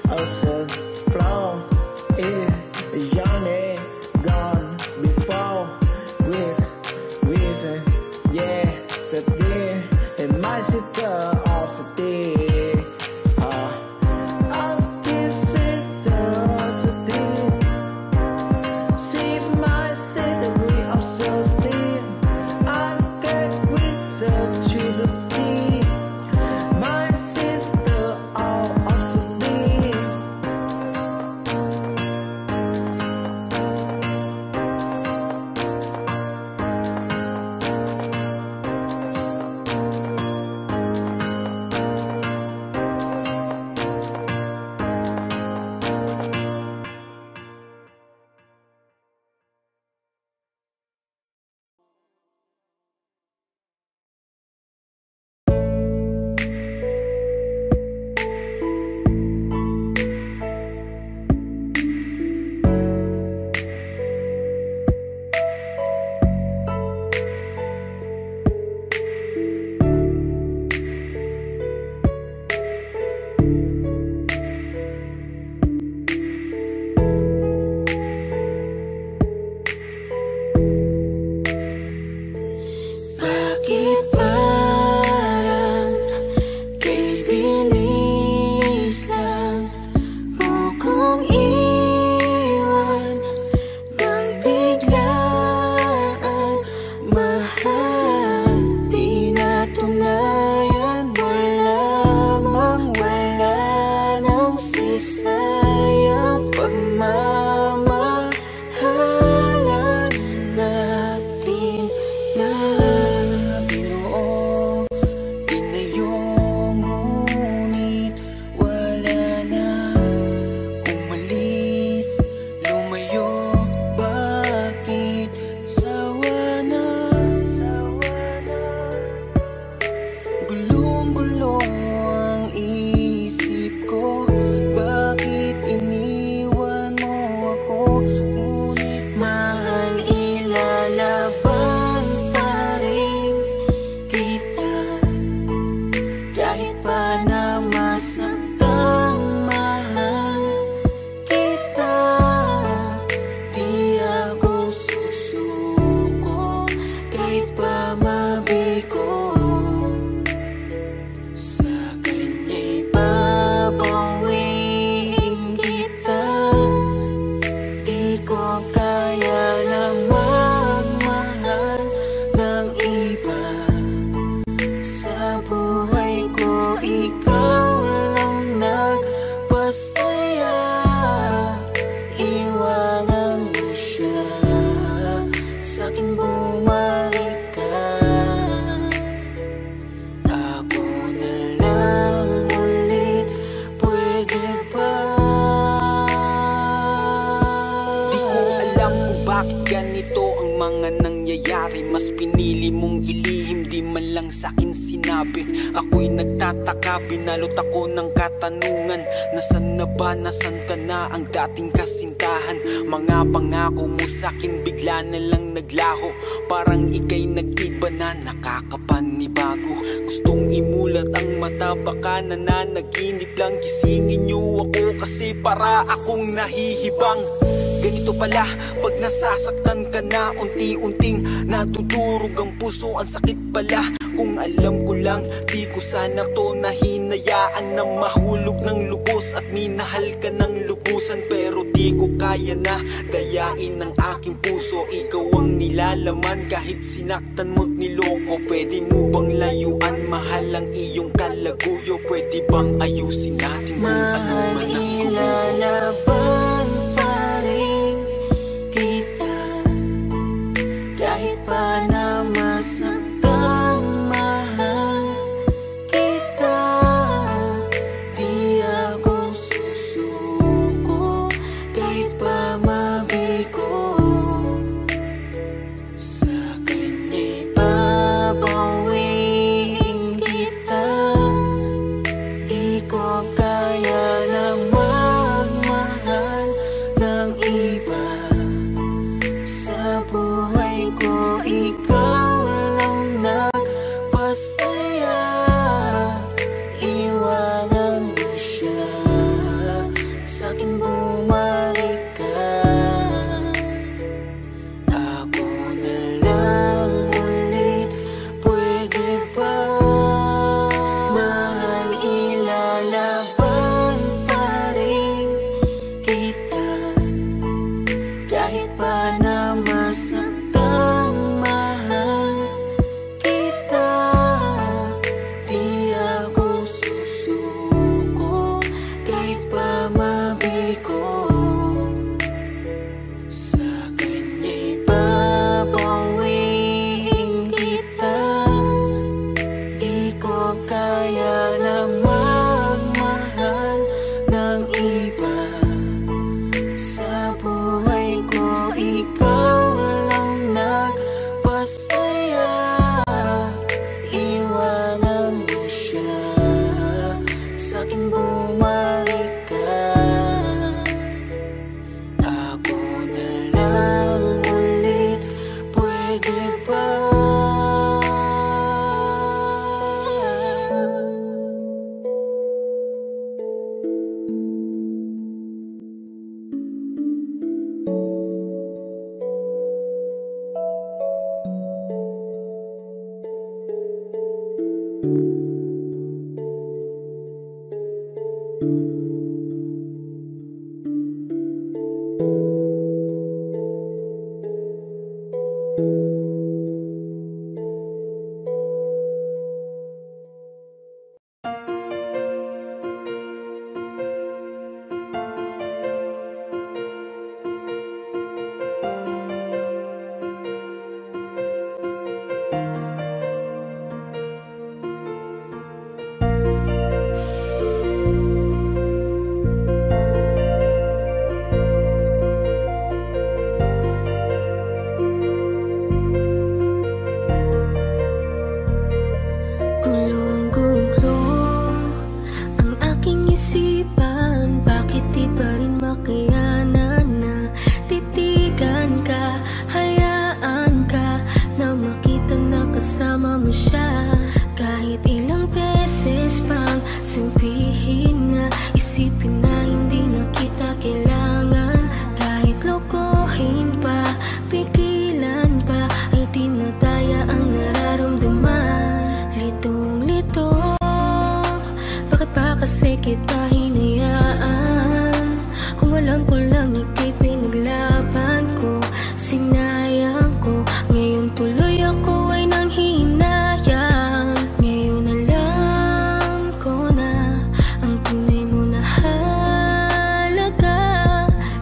ocean flow, is your name gone before, reason, yeah, so dear, it might sit the opposite, I'll kiss it the city, see my city, we are so steep, I scared we should choose a steep. pa na masaktan, mahal kita. Di ako susuko kahit pa mabigo. Sa kanya'y babawiin kita. Di ko kaya na magmahal ng iba. Sa buhay ko ikaw lang nagpasaya. Iwanan mo siya, sa'kin bumalik ka. Ako na lang ulit, pwede ba? Di ko alam kung bakit ganito ang mga nangyayari. Mas pinili mong ilihim, di man lang sa'kin sinabi. Ako'y nagtataka, binalot ako ng katanungan. Nasaan na ba, nasaan ka na ang dating kasintahan? Mga pangako mo sa'kin bigla na lang naglaho. Parang ika'y nag-iba na, nakakapanibago. Gustong imulat ang mata, baka nananaginip lang. Gisingin niyo ako kasi para akong nahihibang. Ganito pala pag nasasaktan ka na, unti-unting natudurog ang puso. Ang sakit pala, kung alam ko lang, di ko sana to nahinayaan na mahulog ng lubos at minahal ka ng lubusan. Pero di ko kaya na dayain ang aking puso. Ikaw ang nilalaman kahit sinaktan mo't niloko. Pwede mo bang layuan, mahal ang iyong kalaguyo? Pwede bang ayusin natin kung ano man ang Ilalaban pa rin kita kahit pa na masaktan, mahal kita. Di ako susuko kahit pa mabigo. Sa kanya'y babawiin kita. Di ko kaya na magmahal ng iba. Sa buhay ko ikaw lang nagpasaya. Iwanan mo siya, sa'kin bumalik ka. Ako na lang ulit, pwede ba? Mahal, ilalaban pa rin kita kahit pa na masaktan, mahal kita. Di ako susuko kahit pa mabigo. Sa kanya'y babawiin kita. Di ko kaya na magmahal ng iba. Sa buhay ko ikaw lang nagpasaya. Iwanan mo siya, sa'kin bumalik ka. Ako na lang ulit, pwede ba? kasama mo siya. Kahit ilang beses pang sabihin na, isipin na hindi na kita kailangan. Kahit lokohin pa, pigilan pa, ay di na daya ang nararamdaman. Litong-lito, bakit pa kasi kita hinayaan? Kung alam ko lang ika'y pinaglaban ko, sinayang ko, ngayon tuloy ako ay nanghihinayang. Ngayon alam ko na ang tunay mo na halaga.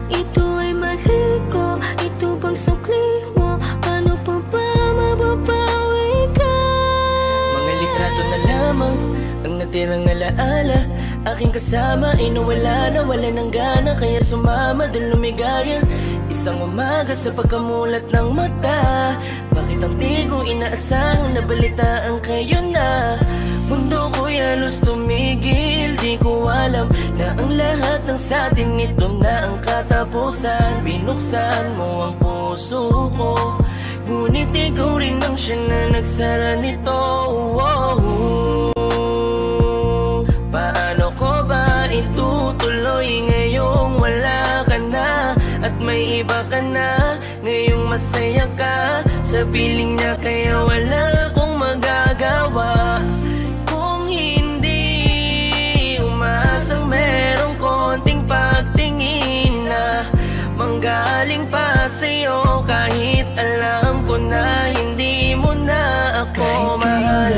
Ito ay mali ko, ito bang sukli mo? Paano pa ba mababawi ka? Mga litrato na lamang ang natirang alaala. Aking kasama ay nawala ng gana, kaya sumama dun lumigaya. Isang umaga sa pagkamulat ng mata, bakit ang di ko inaasahang nabalitaan kayo na? Mundo ko'y halos tumigil, di ko alam na ang lahat ng satin ito na ang katapusan. Binuksan mo ang puso ko, ngunit ikaw rin ang siya na nagsara nito. Paano ko ba itutuloy ngayong wala ka na at may iba ka na? Ngayong masaya ka sa piling niya, kaya wala akong magagawa. Kung hindi umasang merong konting pagtingin na manggaling pa sa'yo, kahit alam ko na hindi mo na ako mahal.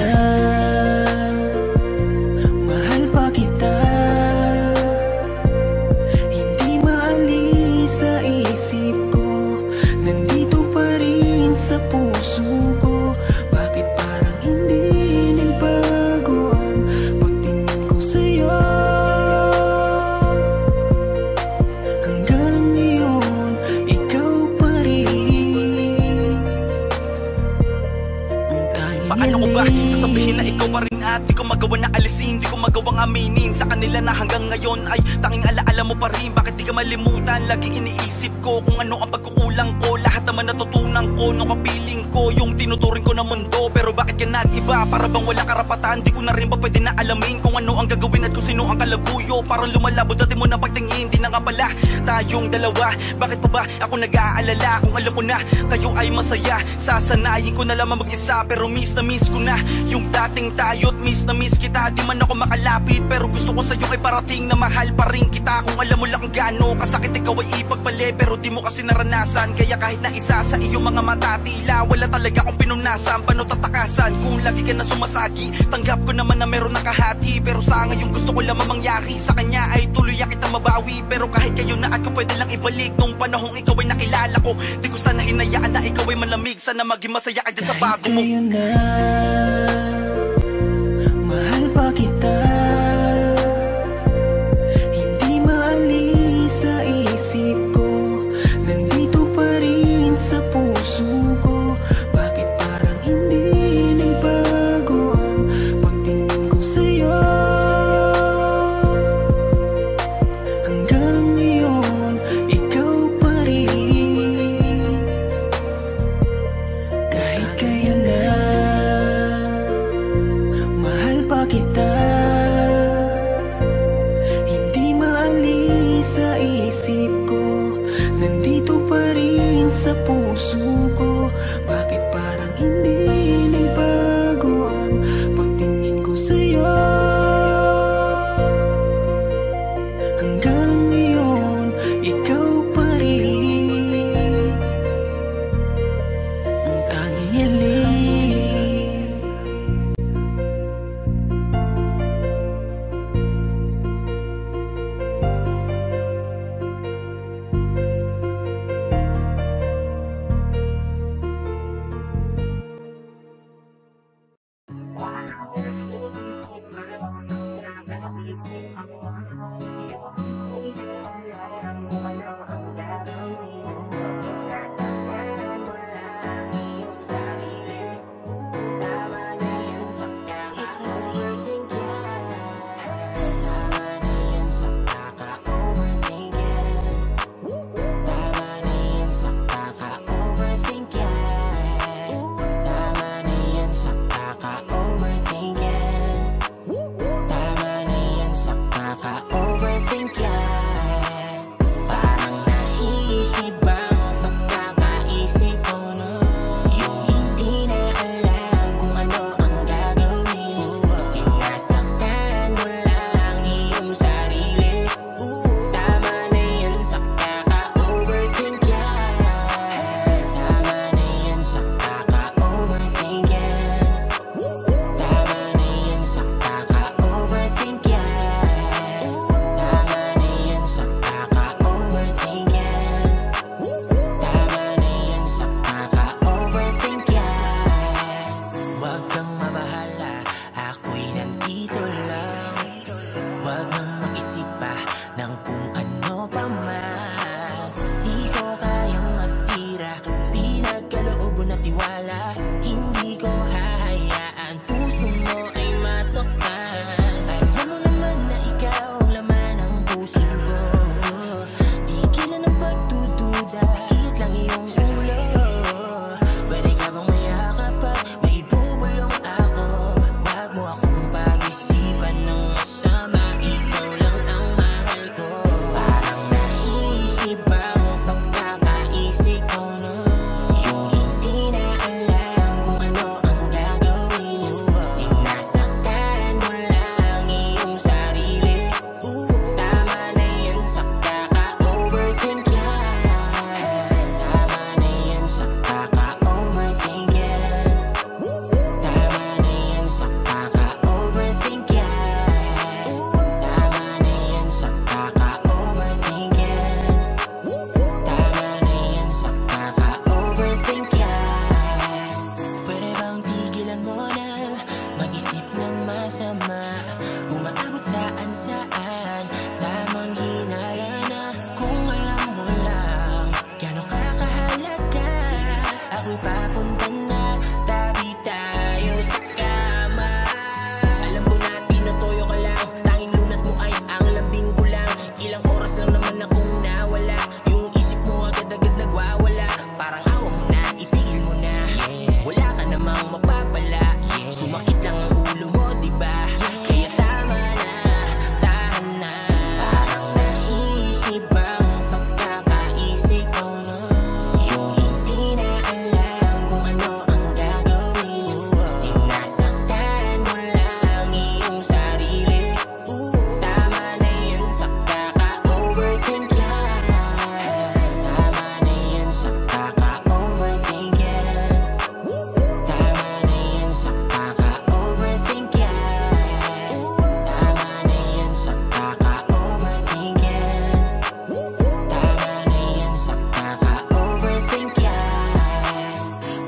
Sasabihin na ikaw pa rin at di ko magawa na alisin, di ko magawang aminin sa kanila na hanggang ngayon ay tanging alaala mo pa rin. Bakit di ka malimutan? Laging iniisip ko kung ano ang pagkukulang ko. Lahat naman natutunan ko nung kapiling ko yung tinuturing ko na mundo. Pero bakit ka nag-iba? Para bang wala karapatan? Di ko na rin ba pwede na alamin kung ano ang gagawin at kung sino ang kalaguyo? Parang lumalabo dati mo na pagtingin, di na nga pala tayong dalawa. Bakit pa ba ako nag-aalala kung alam ko na kayo ay masaya? Sasanayin ko na lamang mag-isa, pero miss na miss ko na yung dating tayo't miss na miss kita. Di man ako makalapit, pero gusto ko sa'yo ay parating na mahal pa rin kita. Kung alam mo lang kung gaano kasakit ikaw ay ipagpali, pero di mo kasi naranasan. Kaya kahit na isa sa iyong mga mata, tila wala talaga akong pinunasan. Paano tatakasan kung lagi ka na sumasagi? Tanggap ko naman na meron nakahati, pero sa ngayon gusto ko lamang mangyari sa kanya ay tuluyan kita mabawi. Pero kahit kayo na at ko pwede lang ibalik nung panahong ikaw ay nakilala ko. Di ko sana hinayaan na ikaw ay malamig, sana maging masaya ka dyan sa bago mo. Mahal pa kita, hindi maalis sa isip ko, nandito pa rin sa puso ko. Bakit parang hindi nagbago ang pagtingin ko sa'yo? Hanggang ngayon, ikaw pa rin. Kahit kailan kita, hindi maalis sa isip ko, nandito pa rin sa puso ko. Bakit parang hindi nagbago ang pagtingin ko sa'yo? Hanggang ngayon, ikaw pa rin ang tanging hiling. saan tamang hinala na. Kung alam mo lang gano'n kakahalaga, ako'y papunta na, tabi tayo sa kama. Alam ko na tinutuyo ka lang, tanging lunas mo ay ang lambing ko lang. Ilang oras lang naman akong nawala, yung isip mo agad-agad nagwawala. Parang awa mo na, itigil mo na, wala ka namang mapapala. Sumakit lang ang ulo mo, diba? Kaya tama na, tahan na. Parang nahihibang sa kakaisip ko na, yung hindi na alam kung ano ang gagawin mo. Sinasaktan mo lang iyong sarili. Tama na yan sa kaka-overthink yan. Tama na yan sa kaka-overthink yan. Tama na yan sa kaka-overthink yan. Tama na yan sa kaka-overthink yan. Tama na yan sa kaka-overthink yan.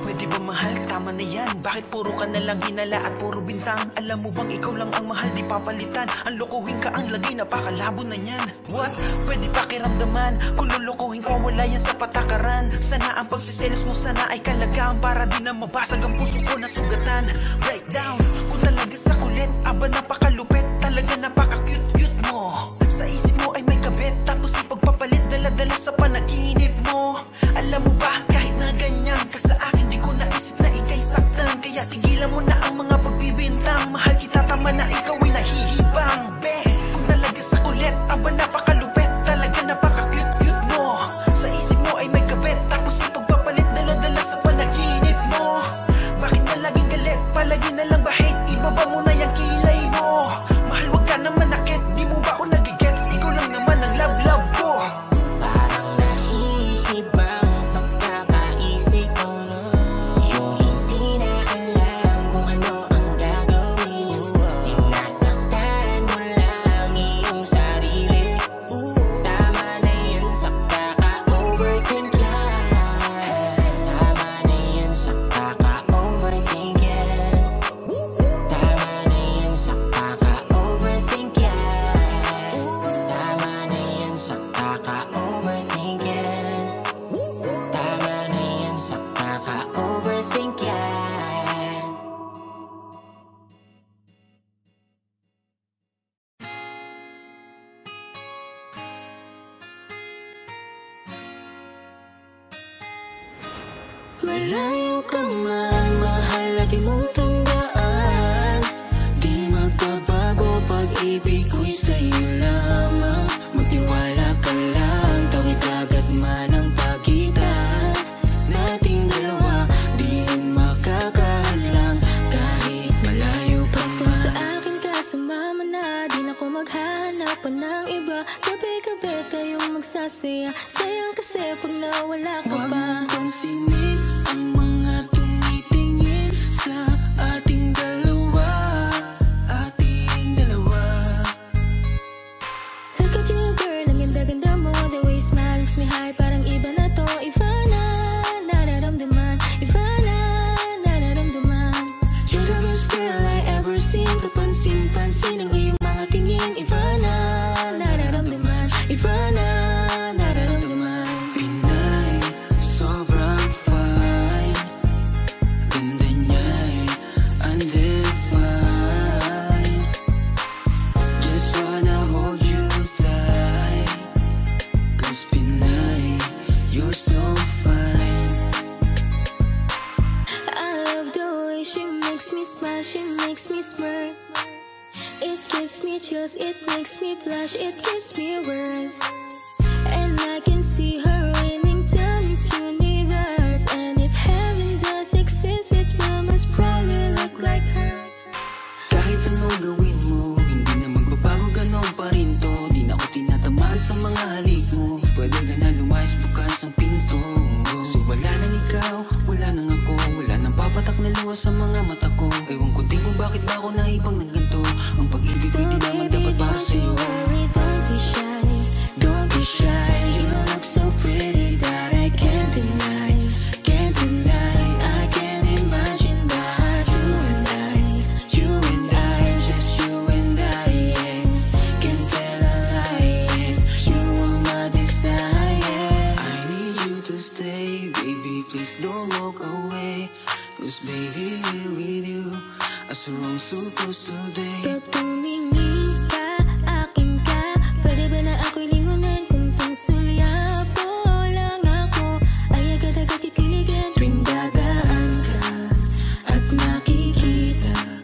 Pwede ba mahal? Tama na yan. Bakit puro ka na lang hinala at puro bintang? Alam mo bang ikaw lang ang mahal, di papalitan. Ang lokohin ka ang lagay, napakalabo na yan. What? Pwede pakiramdaman. Kung lulukuhin ka, wala yan sa patakaran. Sana ang pagsiselos mo sana ay kalagaan, para di na mabasag ang puso ko na sugatan. Breakdown, kung talaga sa kulit, aba napakalupit, talaga napaka-cute-cute mo. Sa isip mo ay may kabit, tapos ipagpapalit, dala-dala sa panaginip mo. Alam mo ba, kahit na ganyan ka sa akin, di ko naisip na ika'y saktan. Kaya tigilan mo na ang mga pagbibintang. Mahal kita, tama na ikaw ay nahihibang. Be, kung talaga sa kulit, aba napakalupit, talaga napaka-cute-cute mo. Sa isip mo ay may kabit, tapos ipagpapalit, dala-dala sa panaginip mo. Bakit na laging galit, palagi na lang ba hate? Ibaba mo na yung kilay mo. Mahal, wag ka naman nakit, di mo ba ako nagigets? Ikaw lang naman ang love-love ko. Parang nahihibang sa kakaisip ko na, yung hindi na alam kung ano ang gagawin mo. Sinasaktan mo lang iyong sarili. Tama na yan sa kaka-overthink yan. Tama na yan sa kaka-overthink yan. Tama na yan sa kaka-overthink yan. Tama na yan sa kaka-overthink yan. Tama na yan sa kaka-overthink yan. Malayo ka man, mahal at di mong tandaan. Di magbabago, pag-ibig ko'y sa'yo lamang. Magtiwala ka lang, tawid agad man ang pagitan nating dalawa, di yun makakahadlang kahit malayo ka man. Basta sa akin ka sumama na, di na ko maghahanap pa ng iba. Gabi-gabi tayong magsasaya, sayang kasi pag nawala ka Huwag pa. mong pansinin ang mga tumitingin sa ating dalawa, ating dalawa. Look at you girl, ang ganda-ganda mo. The way you smile makes me high, parang iba na to. Iba na, nararamdaman. Iba na, nararamdaman. You're the best girl I ever seen. Kapansin-pansin ang iyong mga tingin. Iba na, Nararamdaman. Iba na, nararamdaman. Pinay, sobrang fine. Ganda niya'y undefined. Just wanna hold you tight, 'cause Pinay, you're so fine. I love the way she makes me smile, she makes me smirk. It gives me chills, it makes me blush, it gives me words. And I can see her winning down this universe. And if heaven does exist, it will most probably look like her. Kahit anong gawin mo, hindi na magbabago, ganon pa rin to. Di na ako tinatamaan sa mga halik mo. Pwede ka na lumayas, bukas ang pinto. So wala nang ikaw, wala nang ako, wala nang papatak na luha sa mga mata ko. Ewan ko din kung bakit ba ako naibang ng ganito. Ang pag-ibig So ko'y di naman baby, dapat para don't sa'yo. you worry, don't be shy. Don't be shy, you look so pretty that I can't deny, can't deny. I can't imagine that you and I, just you and I, yeah. puso din. Pag tumingin ka, akin ka, pwede ba na ako'y lingunan? Kung pangsulyapo lang ako, ay agad-agad titiligan. Tuwing dadaan ka at nakikita,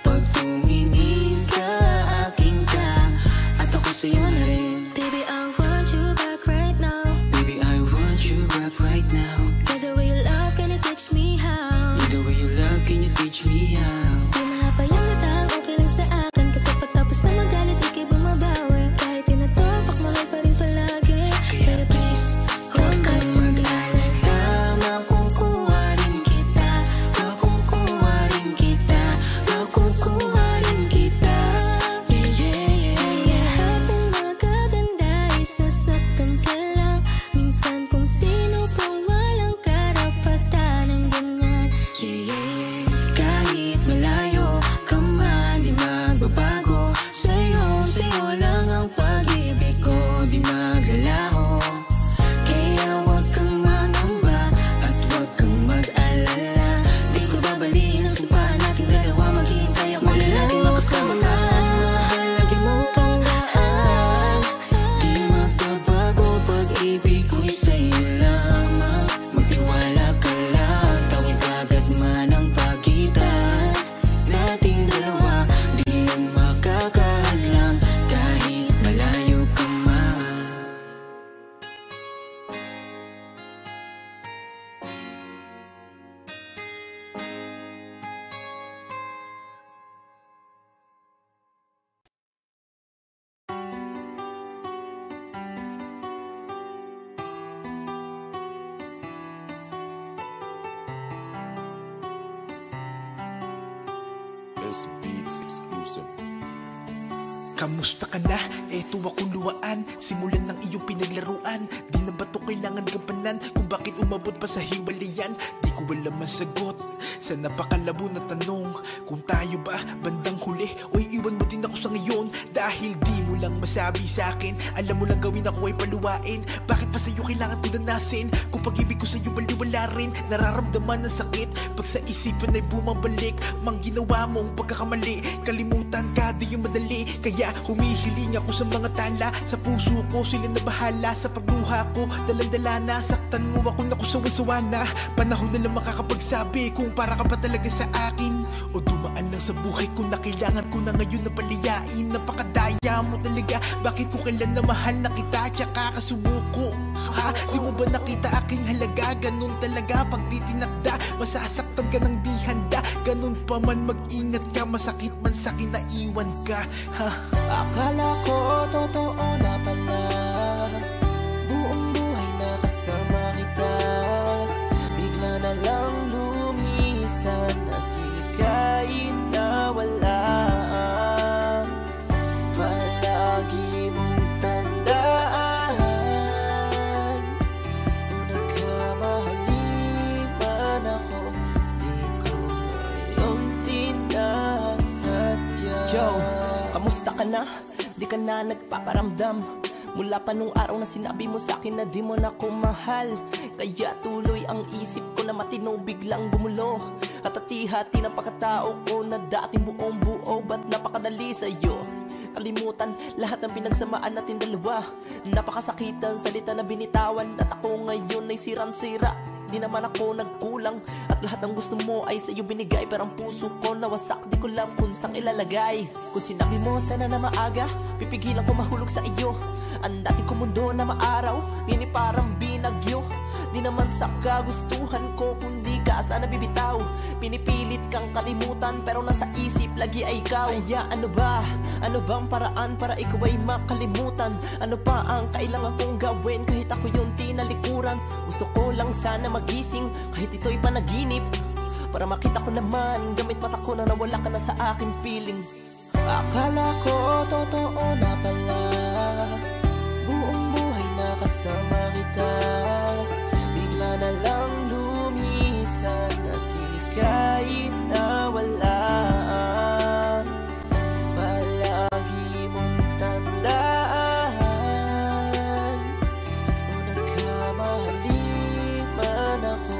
pag tumingin ka, akin ka, at ako sa'yo na rin. Baby, I want you back right now. Baby, I want you back right now. The way you love, can you teach me how? The way you love, can you teach me how? Di mahapayang gatang, okay lang sa akin. Kasi pagtapos na magalit, ikay bumabawi. Kahit tinatopak, mahal pa rin palagi. Kaya please, huwag kang mag-alala. Makukuha rin kita, makukuha rin kita, makukuha rin kita. Yeah, yeah, yeah, yeah. Lahat ng magaganda ay sasaktan ka lang. Minsan kung sino pang walang karapatan ng ganyan. Yeah, yeah, yeah. Kahit malayo ka man, di magbabago. Sa'yo lang ang pag-ibig ko, di maglalaho. Kaya huwag kang mangamba at huwag kang mag-alala. Di ko babaliin ang sumpaan nating dalawa. Maghihintay ako na lagi makasama ka. Mahal, lagi mong tandaan, di magbabago pag-ibig ko'y sa'yo lamang. Magtiwala ka lang, tawid agad man ang pagitan nating dalawa. Di yan makakahadlang kahit malayo ka man. S Beats exclusive. Kamusta ka na? Eto akong luwaan. Simulan ng iyong pinaglaruan. Di na ba to kailangan gampanan? Kung bakit umabot pa sa hiwalayan? Di ko alam ang sagot sa napakalabo na tanong. Kung tayo ba bandang huli o iiwan mo din ako sa ngayon? Dahil di mo lang masabi sa akin, alam mo lang gawin ako ay paluwain. Bakit pa sa'yo kailangan ko danasin? Kung pag-ibig ko sa'yo baliwala rin. Nararamdaman ng sakit pag sa isipan ay bumabalik. Mang ginawa mong pagkakamali, kalimutan ka di yung madali. Kaya humihiling ako sa mga tala. Sa puso ko sila na bahala. Sa pagluha ko dalandala na. Saktan mo ako naku sawa-sawa na. Panahon na lang makakapagsabi kung para ka ba talaga sa akin o dumaan lang sa buhay ko na kailangan ko na ngayon na paliyain. Napakadaya mo talaga. Bakit ko kailan na mahal na kita tsaka kasumuko? Ha? Di mo ba nakita aking halaga? Ganun talaga pag di tinakda, masasaktan ka ng di handa. Ganun pa man mag-ingat ka, masakit man sa'kin na iwan ka. Ha? Akala ko totoo na pala, buong buhay na kasama kita. Bigla na lang lumisan at ika'y nawala. Palagi mong tandaan, kung nagkamali man ako, di ko yung sinasadya. Yo, kamusta ka na? Di ka na nagpaparamdam mula pa nung araw na sinabi mo sa'kin na di mo na ko mahal. Kaya tuloy ang isip ko na matino biglang gumulo. At hati-hati ng pagkatao ko na dating buong buo. Ba't napakadali sa'yo kalimutan lahat ng pinagsamaan natin dalawa? Napakasakitan salita na binitawan at ako ngayon ay sirang-sira. Di naman ako nagkulang at lahat ng gusto mo ay sa'yo binigay. Pero ang puso ko nawasak, di ko lang kung saan ilalagay. Kung sinabi mo sana na maaga, pipigilan ko mahulog sa iyo. Ang dati ko mundo na maaraw, ngini parang binagyo. Di naman sa kagustuhan ko, kundi ka sana bibitaw. Pinipilit kang kalimutan pero nasa isip lagi ay ikaw. Kaya ano ba? Ano bang paraan para ikaw ay makalimutan? Ano pa ang kailangan kong gawin kahit ako yung tinalikuran? Gusto ko lang sana magising kahit ito'y panaginip, para makita ko naman gamit mata ko na nawala ka na sa aking piling. Akala ko totoo na pala, buong buhay na kasama kita. Bigla na lang lumisan at ika'y nawala. Palagi mong tandaan, kung nagkamali man ako,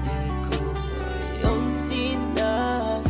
di ko yung sinasadya.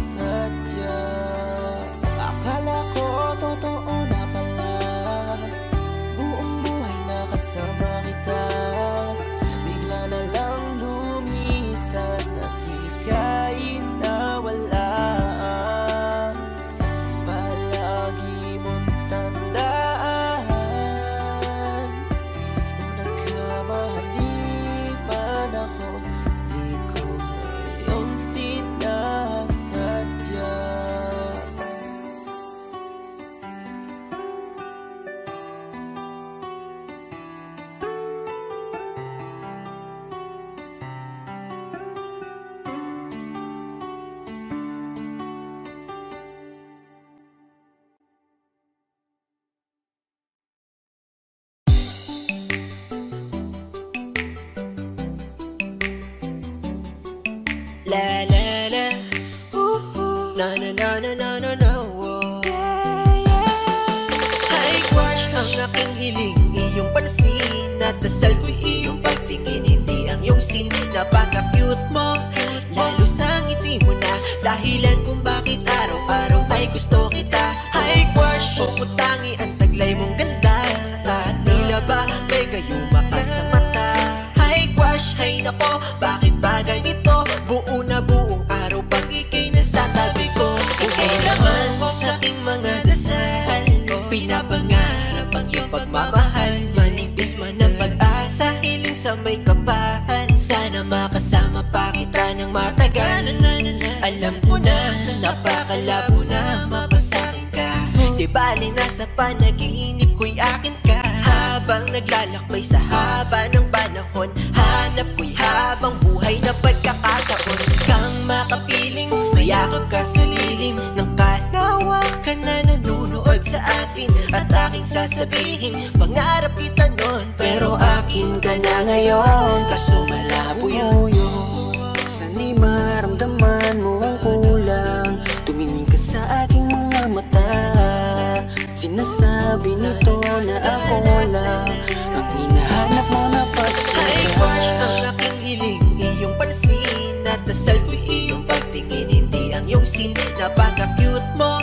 La la la, na na na na na na na. Hi crush, ang aking hiling, iyong pansin. At dasal ko'y iyong pagtingin, hindi ang iyong sin. Napaka-cute mo, lalo sa ngiti mo na dahilan kung bakit araw-araw ay gusto kita. Hi crush, pumutangi ang taglay mong ganda. At tila ba may gayuma ka sa mata. Hi crush, hay nako, bakit ba ganito? Buo na buong araw pag ika'y nasa tabi ko. Ika'y laman sa aking mga dasal, pinapangarap ang iyong pagmamahal. Manipis man ang pag-asa, hiling sa may kapal. Sana makasama pa kita ng matagal. Alam ko na, napakalabo na mapasakin ka. Di bali nasa panaginip ko'y akin ka. Habang naglalakbay sa haba ng panahon, hanap ko'y habang buhay na pagkakataon. Kang makapiling, mayakap ka sa lilim ng kanawakan na nanunood sa atin. At aking sasabihin, pangarap kita nun, pero akin ka na ngayon. Kaso malabo yun. Sana'y maramdaman mo ang kulang. Tumingin ka sa aking mga mata. Sinasabi nito na ako lang ang hinahanap mo na pagsaya. Hi crush, ang aking hiling, iyong pansin. At dasal ko'y iyong pagtingin, hindi ang iyong sin. Napaka-cute mo,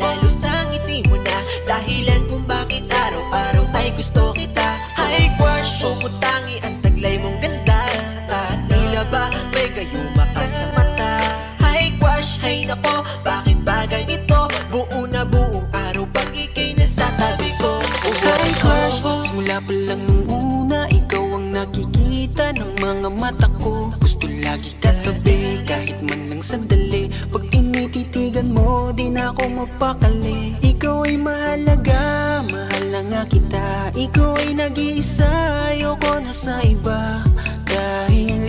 lalo sa ngiti mo na dahilan kung bakit araw-araw ay gusto kita. Hi crush, pumutangi ang taglay mong ganda. At tila ba may gayuma ka sa mata. Hi crush, hay nako, bakit ba ganito? Buo na buong araw pag ika'y nasa tabi ko. Hi crush, simula pa lang nung una, ikaw ang nakikita ng mga mata ko. Gusto lagi katabi, kahit man lang sandali. Pag inititigan mo, di na ako mapakali. Ikaw ay mahalaga, mahal na nga kita. Ikaw ay nag-iisa, ayoko na sa iba. Dahil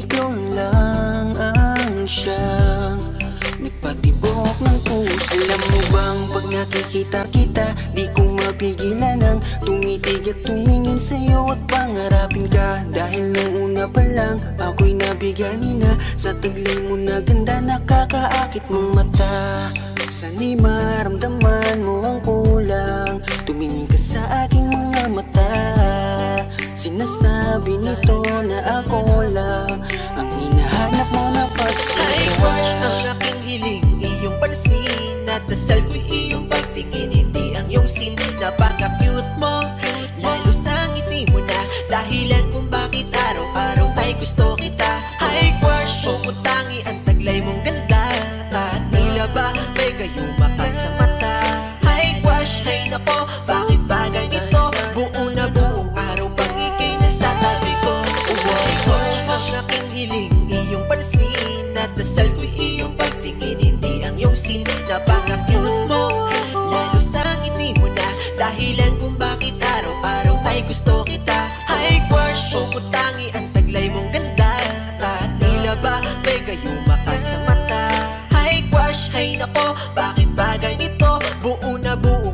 ikaw lang ang siyang nagpatibok ng puso. Alam mo bang pag nakikita kita, di ko mapigilan ang tumitig at tumingin sa'yo at pangarapin ka. Dahil nung una pa lang, ako'y nabigani na sa taglay mo na ganda, nakakaakit mong mata. Sana'y maramdaman mo ang kulang. Tumingin ka sa aking mga mata. Sinasabi nito na ako lang ang hinahanap mo na pagsaya. Hi crush, ang aking hiling, iyong pansin. At dasal ko'y iyong pagtingin, hindi ang iyong sin. Napaka-cute mo, lalo sa ngiti mo na dahilan kung bakit araw-araw ay gusto kita. Hi crush, pumutangi ang taglay mong ganda. At tila ba may gayuma ka sa mata. Hi crush, hay nako, bakit ba ganito? Buo na buong araw pag ika'y nasa tabi ko. Hi crush, ang aking hiling, iyong pansin. At dasal ko'y iyong pagtingin, hindi ang iyong sin. Napaka-cute mo, lalo sa ngiti mo na dahilan kung bakit araw-araw ay gusto kita. Hi crush, pumutangi ang taglay mong ganda. At tila ba may gayuma ka sa mata. Hi crush, hay nako, bakit ba ganito? Buo na buo